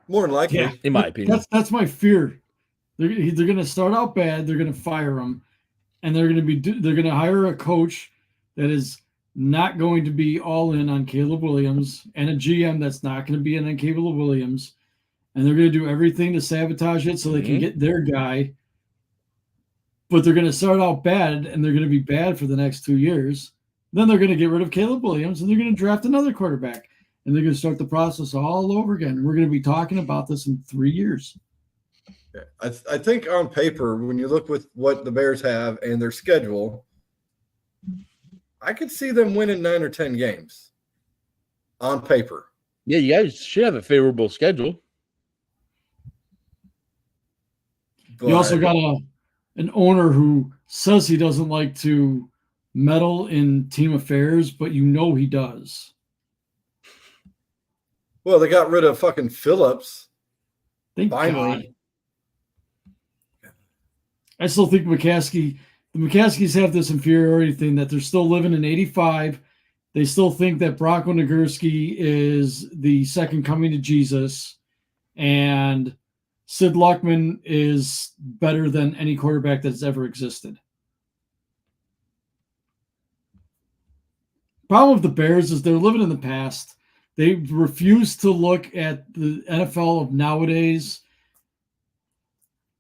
More than likely, in my opinion. That's my fear. They're going to start out bad. They're going to fire him, and they're going to hire a coach that is not going to be all in on Caleb Williams and a GM that's not going to be in on Caleb Williams, and they're going to do everything to sabotage it so they can get their guy. But they're going to start out bad, and they're going to be bad for the next 2 years. Then they're going to get rid of Caleb Williams, and they're going to draft another quarterback, and they're going to start the process all over again. We're going to be talking about this in 3 years. I think on paper, when you look with what the Bears have and their schedule, I could see them winning 9 or 10 games on paper. Yeah, you guys should have a favorable schedule. But you also got an owner who says he doesn't like to meddle in team affairs, but you know he does. Well, they got rid of fucking Phillips. Thank Finally. God. I still think the McCaskies have this inferiority thing that they're still living in 85. They still think that Bronco Nagurski is the second coming of Jesus, and Sid Luckman is better than any quarterback that's ever existed. Problem with the Bears is they're living in the past. They refuse to look at the NFL of nowadays,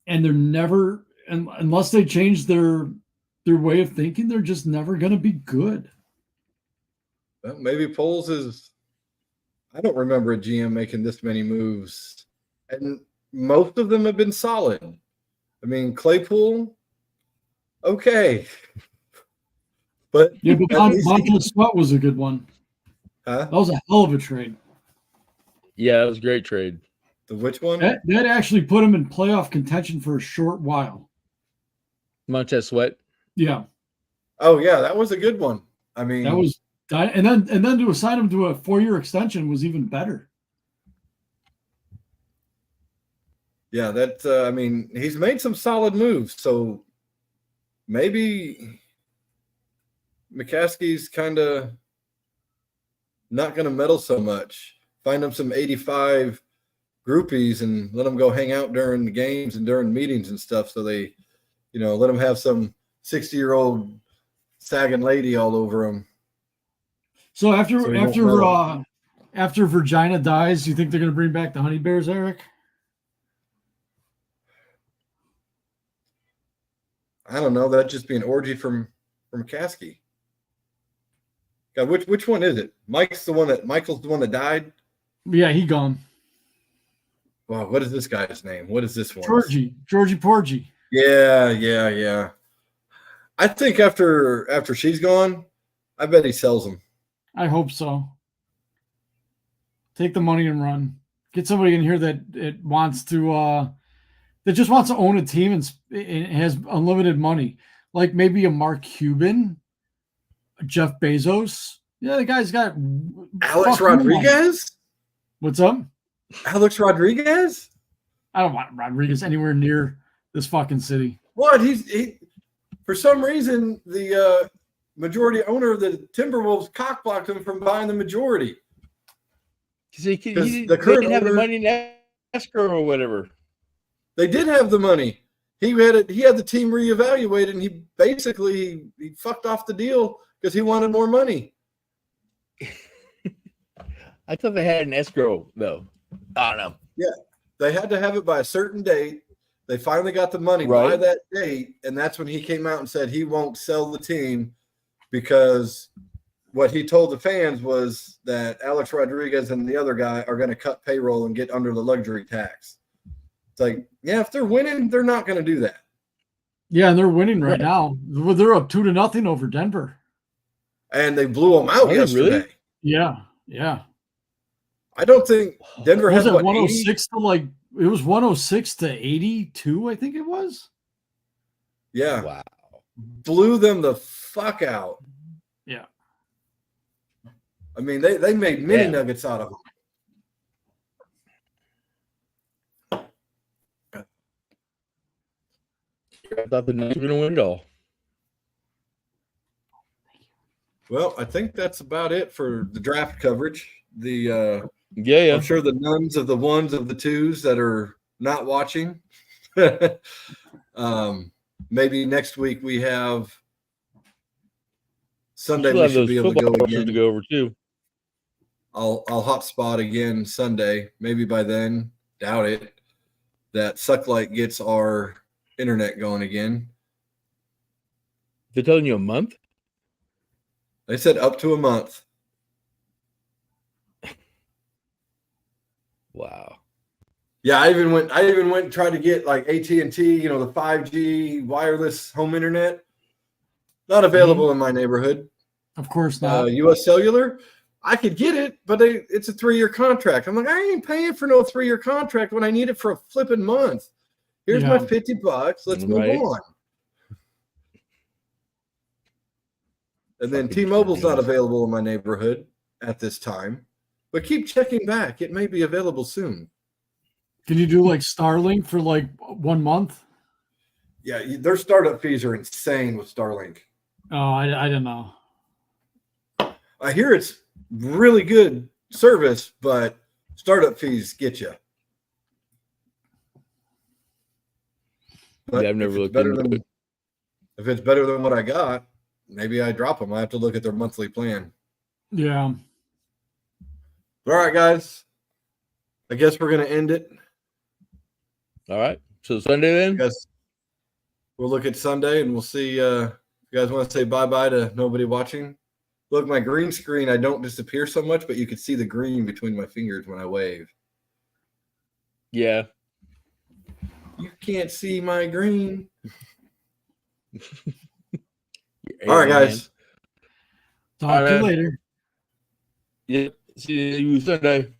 and they're never, unless they change their way of thinking, they're just never going to be good. Well, maybe Poles is. I don't remember a GM making this many moves, and most of them have been solid. I mean, Claypool, okay, but yeah, but Montez Sweat was a good one. Huh? That was a hell of a trade. Yeah, it was a great trade. The which one? That actually put him in playoff contention for a short while. Montez Sweat. Yeah. Oh yeah, that was a good one. I mean, that was, and then to assign him to a 4-year extension was even better. Yeah, that I mean, he's made some solid moves. So maybe McCaskey's kind of not going to meddle so much. Find him some 85 groupies and let them go hang out during the games and during meetings and stuff. So they, let them have some 60-year-old sagging lady all over them. So after Virginia dies, you think they're going to bring back the Honey Bears, Eric? I don't know. That'd just be an orgy from McCaskey. God, which one is it? Michael's the one that died? Yeah, he gone. Wow, what is this guy's name? What is this one? Georgie Porgy. Yeah. I think after she's gone, I bet he sells them. I hope so. Take the money and run. Get somebody in here that wants to that just wants to own a team and has unlimited money, like maybe a Mark Cuban, Jeff Bezos. Yeah, the guy's got Alex Rodriguez. What's up? Alex Rodriguez? I don't want Rodriguez anywhere near this fucking city. What? He for some reason the majority owner of the Timberwolves cockblocked him from buying the majority. He didn't have the money in escrow or whatever. They did have the money. He had the team reevaluated, and he basically fucked off the deal because he wanted more money. I thought they had an escrow though. I don't know. Yeah, they had to have it by a certain date. They finally got the money by that date, and that's when he came out and said he won't sell the team because what he told the fans was that Alex Rodriguez and the other guy are going to cut payroll and get under the luxury tax. It's like, yeah, if they're winning, they're not going to do that. Yeah, and they're winning right now. They're up 2-0 over Denver. And they blew them out yesterday. Really? Yeah. I don't think Denver has 106 to it was 106 to 82, I think it was. Yeah. Wow. Blew them the fuck out. Yeah. I mean, they made mini nuggets out of them. I thought the Knights were going to win it all. Well, I think that's about it for the draft coverage. Yeah. I'm sure the nuns of the ones of the twos that are not watching. Maybe next week we have Sunday. We should be able to go again. To go over too. I'll hotspot again Sunday. Maybe by then, doubt it, that Sucklight gets our internet going again. They're telling you a month? They said up to a month. Wow. Yeah, I even went and tried to get like AT&T, the 5G wireless home internet. Not available in my neighborhood. Of course not. US Cellular, I could get it, but it's a 3-year contract. I'm like, I ain't paying for no 3-year contract when I need it for a flipping month. Here's my $50. Let's move on. And then Fucking T-Mobile's not Chinese. available in my neighborhood at this time, but keep checking back. It may be available soon. Can you do like Starlink for like 1 month? Yeah, their startup fees are insane with Starlink. Oh, I don't know. I hear it's really good service, but startup fees get you. But Yeah, I've never if it's looked better into than it. if it's better than what I got, maybe I drop them. I have to look at their monthly plan. Yeah. All right, guys. I guess we're gonna end it. All right. So Sunday then? Guys, we'll look at Sunday and we'll see. If you guys want to say bye-bye to nobody watching. Look, my green screen, I don't disappear so much, but you can see the green between my fingers when I wave. Yeah. You can't see my green. You're All right, alien, guys. Talk All to you right. later. Yeah. See you Sunday.